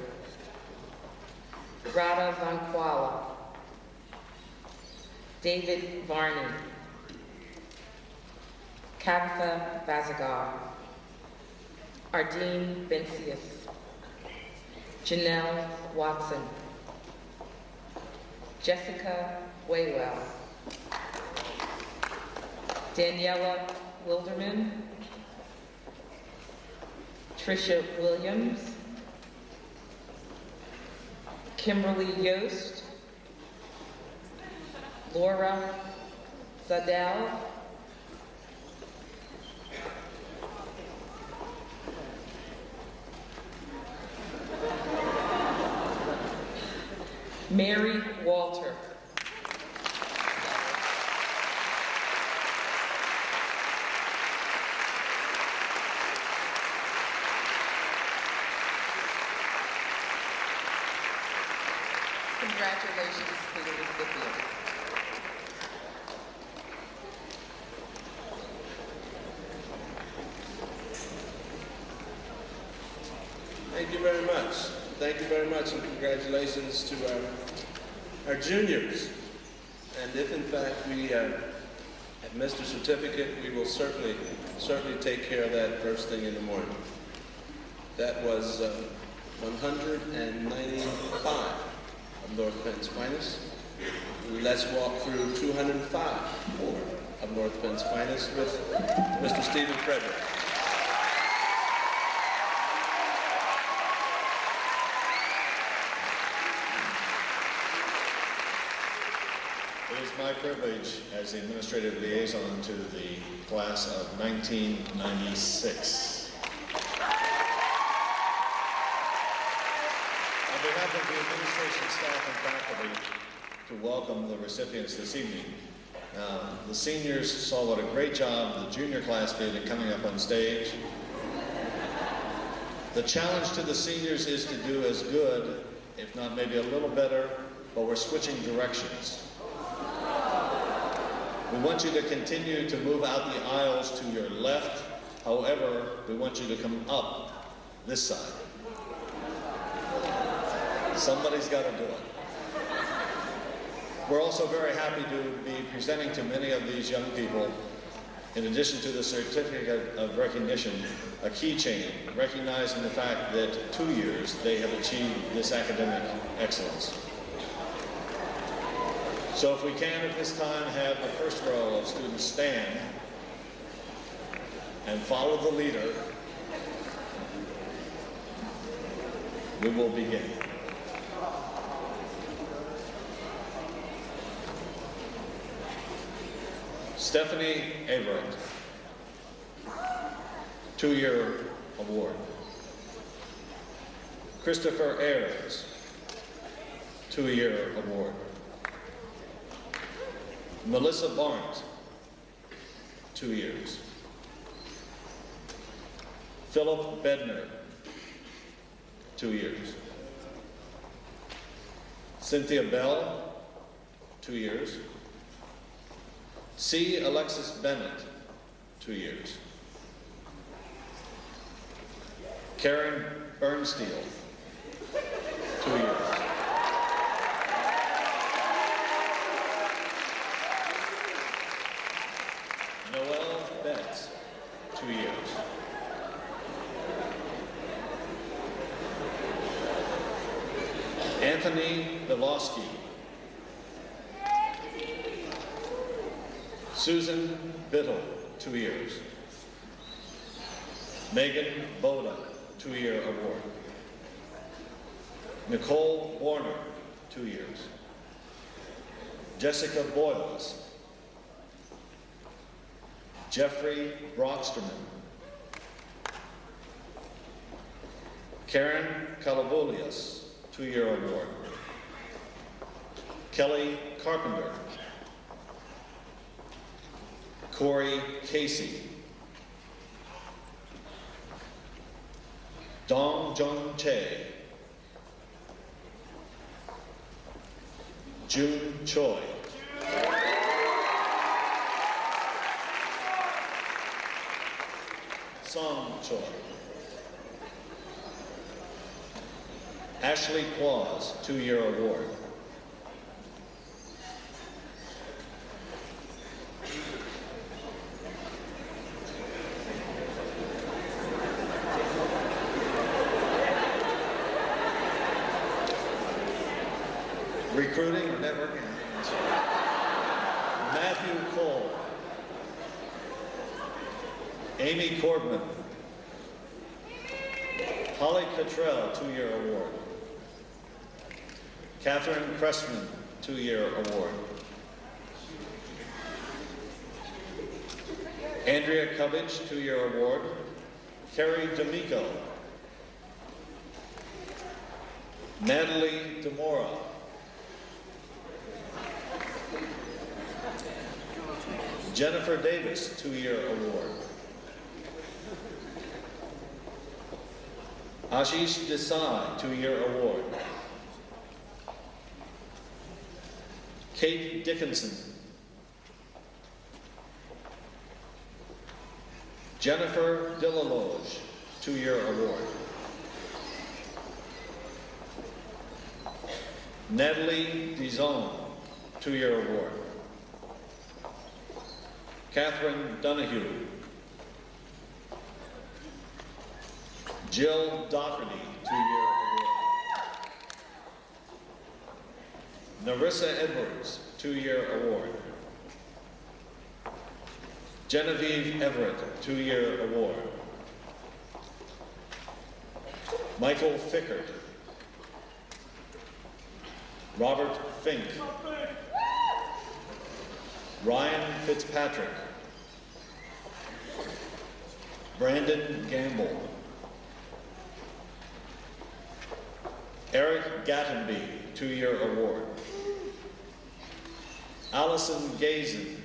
Radha Vankwala. David Varney. Kavitha Vasagar. Ardeen Bencius. Janelle Watson. Jessica Waywell. Daniela Wilderman. Tricia Williams. Kimberly Yost. Laura Zadell. Mary Walter. Congratulations to the recipient. Thank you very much. Thank you very much, and congratulations to our juniors. And if in fact we have missed a certificate, we will certainly take care of that first thing in the morning. That was 195 of North Bend's finest. Let's walk through 205 more of North Bend's finest with Mr. Stephen Frederick. It is my privilege as the administrative liaison to the class of 1996. On behalf of the administration, staff, and faculty, to welcome the recipients this evening. The seniors saw what a great job the junior class did in coming up on stage. The challenge to the seniors is to do as good, if not maybe a little better, but we're switching directions. We want you to continue to move out the aisles to your left. However, we want you to come up this side. Somebody's got to do it. We're also very happy to be presenting to many of these young people, in addition to the certificate of recognition, a keychain recognizing the fact that 2 years they have achieved this academic excellence. So if we can at this time have the first row of students stand and follow the leader, we will begin. Stephanie Everett, 2-year award. Christopher Ayers, 2-year award. Melissa Barnes, 2 years. Philip Bedner, 2 years. Cynthia Bell, 2 years. C. Alexis Bennett, 2 years. Karen Bernsteel, 2 years. Noelle Betts, 2 years. Anthony Belowski. Susan Bittle, 2 years. Megan Boda, 2-year award. Nicole Warner, 2 years. Jessica Boyles. Jeffrey Brocksterman. Karen Calabolius, 2-year award. Kelly Carpenter. Corey Casey. Dong Jung Chae. June Choi. Song Choi. Ashley Claus, 2-year award. Recruiting or networking? Matthew Cole. Amy Corbman. Holly Cottrell, 2-year award. Catherine Cressman, 2-year award. Andrea Covich, 2-year award. Carrie D'Amico. Natalie DeMora. Jennifer Davis, 2-year award. Ashish Desai, 2-year award. Kate Dickinson. Jennifer Dillaloge, 2-year award. Natalie Dizon, 2-year award. Catherine Donahue. Jill Doherty, 2-year award. Narissa Edwards, 2-year award. Genevieve Everett, 2-year award. Michael Fickert. Robert Fink. Ryan Fitzpatrick. Brandon Gamble. Eric Gattenby, 2-year award. Allison Gazen,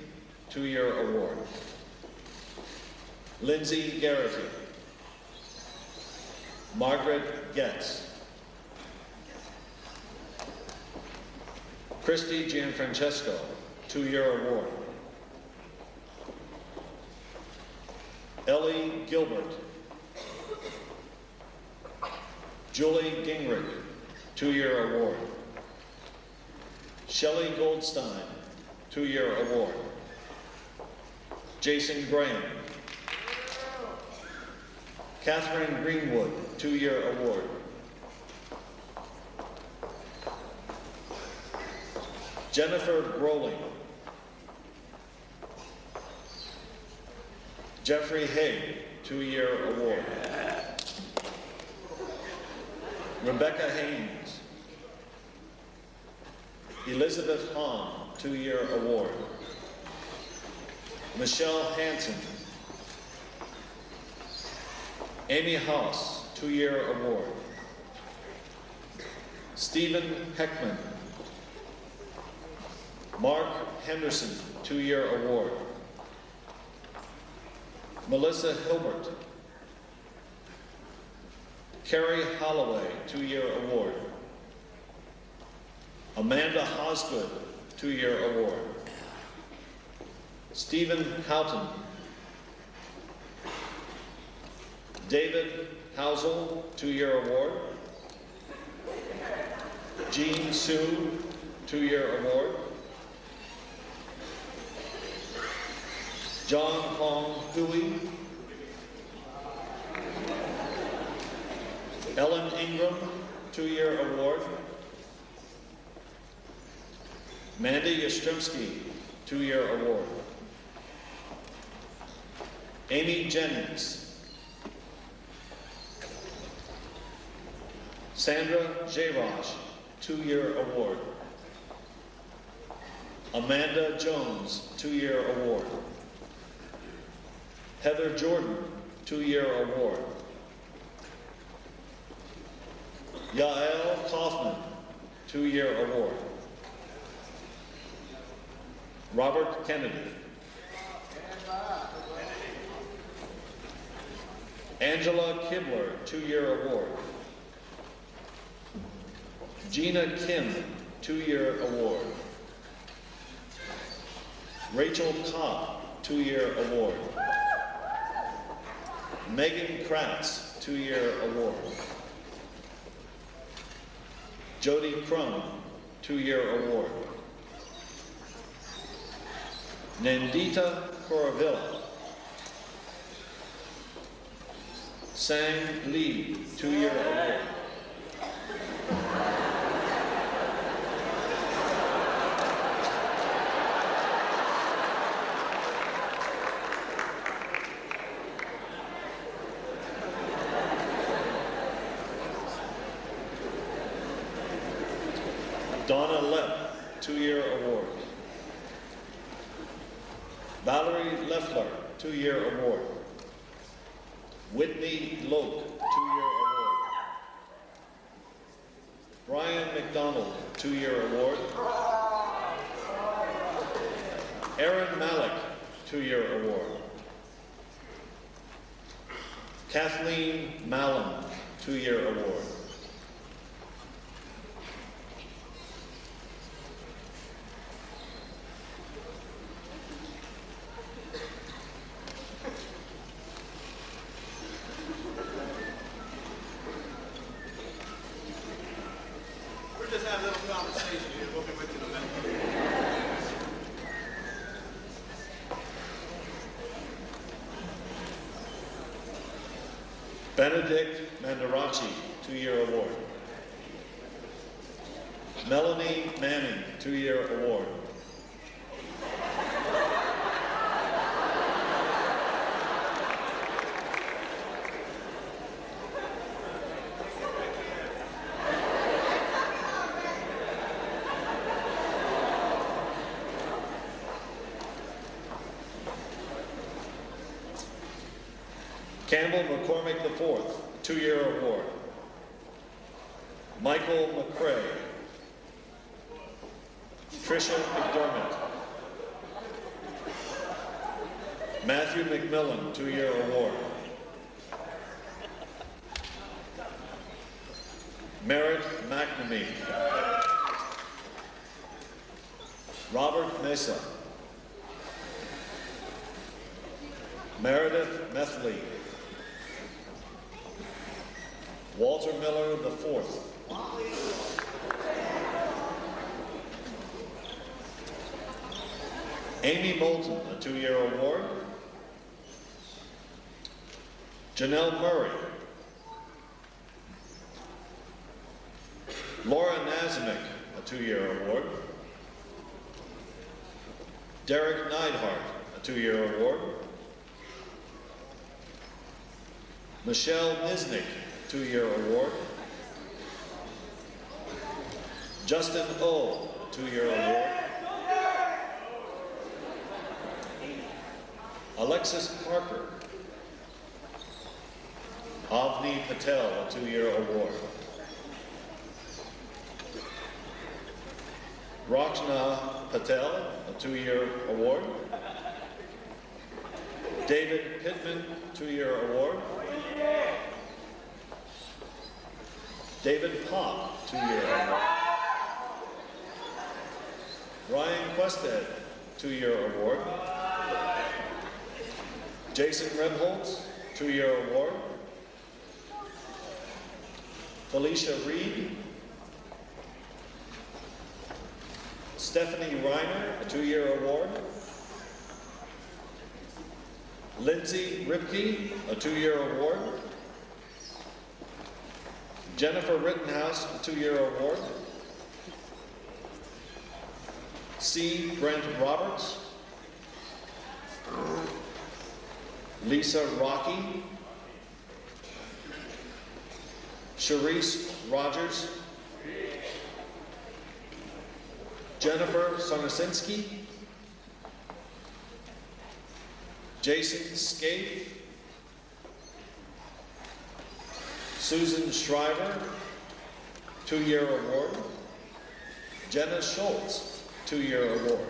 2-year award. Lindsay Garrity. Margaret Getz. Christy Gianfrancesco, 2-year award. Ellie Gilbert. Julie Gingrich, 2-year award. Shelley Goldstein, 2-year award. Jason Graham. Catherine Greenwood, 2-year award. Jennifer Growling. Jeffrey Haig, 2-year award. Rebecca Haynes. Elizabeth Hahn, 2-year award. Michelle Hansen. Amy Haas, 2-year award. Stephen Heckman. Mark Henderson, 2-year award. Melissa Hilbert. Carrie Holloway, 2-year award. Amanda Hosgood, 2-year award. Stephen Houghton. David Housel, 2-year award. Jean Sue, 2-year award. John Hong Hui. Ellen Ingram, 2-year award. Mandy Yastrzemski, 2-year award. Amy Jennings. Sandra Jairosh, 2-year award. Amanda Jones, 2-year award. Heather Jordan, 2-year award. Yael Kaufman, 2-year award. Robert Kennedy. Angela Kibler, 2-year award. Gina Kim, 2-year award. Rachel Cobb, 2-year award. Megan Kratz, 2-year award. Jody Crum, 2-year award. Nandita Koravilla. Sang Lee, 2-year award. Donna Lepp, 2-year award. Valerie Leffler, 2-year award. Whitney Loke, 2-year award. Brian McDonald, 2-year award. Aaron Malik, 2-year award. Kathleen Mallon, 2-year award. Benedict Mandaracci, 2-year award. Melanie Manning, 2-year award. Campbell McCormick IV, 2-year award. Michael McCrae. Tricia McDermott. Matthew McMillan, 2-year award. Merritt McNamee. Robert Mesa. Meredith Methley. Walter Miller IV. Amy Moulton, a 2-year award. Janelle Murray. Laura Nazimick, a 2-year award. Derek Neidhart, a 2-year award. Michelle Nisnick, 2-year award. Justin O, 2-year award. Alexis Parker. Avni Patel, a 2-year award. Rakshna Patel, a 2-year award. David Pittman, 2-year award. David Pop, 2-year award. Ryan Quested, 2-year award. Jason Rebholz, 2-year award. Felicia Reed. Stephanie Reiner, a 2-year award. Lindsay Ripke, a 2-year award. Jennifer Rittenhouse, a 2-year award. C. Brent Roberts. Lisa Rocky. Sharice Rogers. Jennifer Sonosinski. Jason Scaife. Susan Shriver, 2-year award. Jenna Schultz, 2-year award.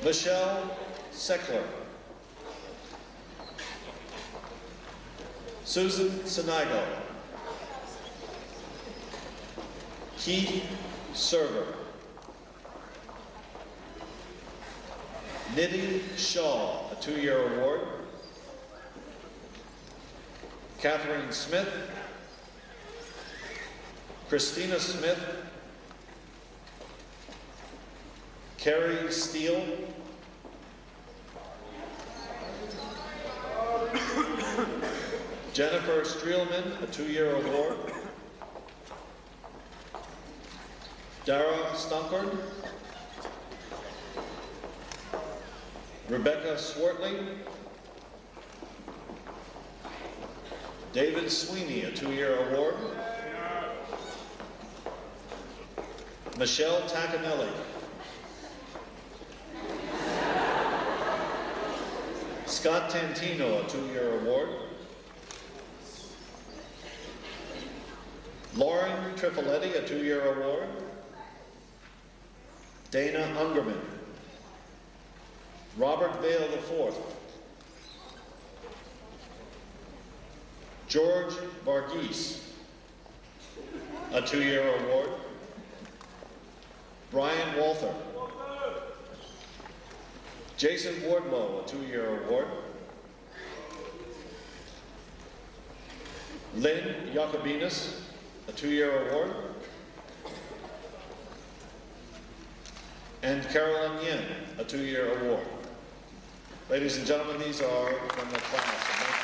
Michelle Seckler. Susan Sinigo. Keith Server. Nidhi Shaw, a 2-year award. Catherine Smith. Christina Smith. Carrie Steele. Jennifer Streelman, a 2-year award. Dara Stumpard. Rebecca Swartley. David Sweeney, a 2-year award. Michelle Tacanelli. Scott Tantino, a 2-year award. Lauren Trifoletti, a 2-year award. Dana Ungerman. Robert Vale IV. George Varghese, a 2-year award. Brian Walther. Jason Wardlow, a 2-year award. Lynn Jacobinas, a 2-year award. And Carolyn Yin, a 2-year award. Ladies and gentlemen, these are from the class of 1990.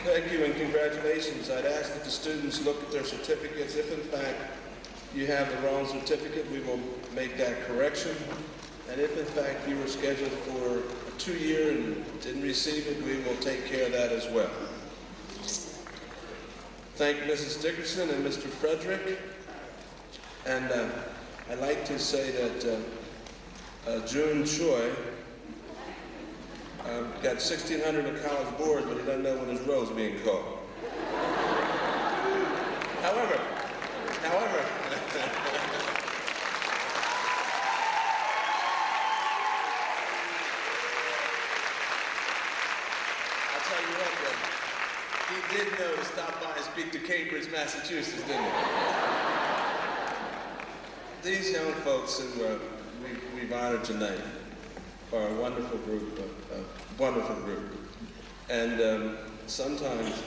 Thank you and congratulations. I'd ask that the students look at their certificates. If in fact you have the wrong certificate, we will make that correction. And if in fact you were scheduled for a 2-year and didn't receive it, we will take care of that as well. Thank Mrs. Dickerson and Mr. Frederick. And I'd like to say that June Choi got 1,600 at College Board, but he doesn't know when his roll's being called. However, I'll tell you what, though, he did know to stop by and speak to Cambridge, Massachusetts, didn't he? These young folks who we've honored tonight are a wonderful group, And sometimes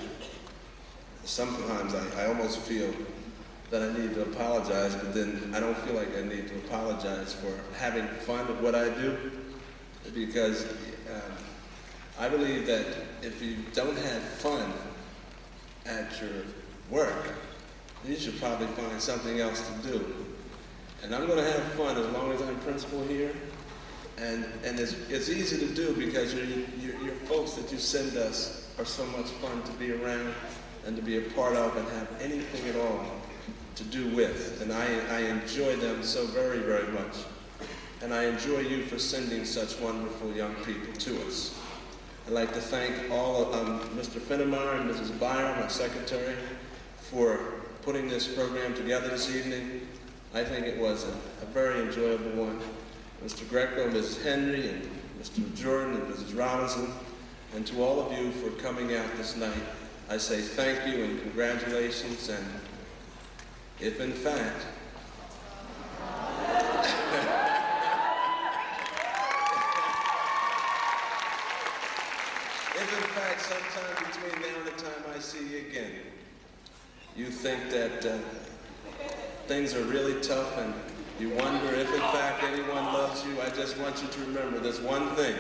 I almost feel that I need to apologize, but then I don't feel like I need to apologize for having fun at what I do, because I believe that if you don't have fun at your work, you should probably find something else to do. And I'm going to have fun as long as I'm principal here. And it's easy to do because your folks that you send us are so much fun to be around and to be a part of and have anything at all to do with, and I enjoy them so very, very much. And I enjoy you for sending such wonderful young people to us. I'd like to thank all of Mr. Finnemeyer and Mrs. Byron, my secretary, for putting this program together this evening. I think it was a very enjoyable one. Mr. Greco, Mrs. Henry, and Mr. Jordan, and Mrs. Robinson, and to all of you for coming out this night, I say thank you and congratulations, and if in fact, sometime between now and the time I see you again, you think that things are really tough and you wonder if in fact anyone loves you, I just want you to remember this one thing.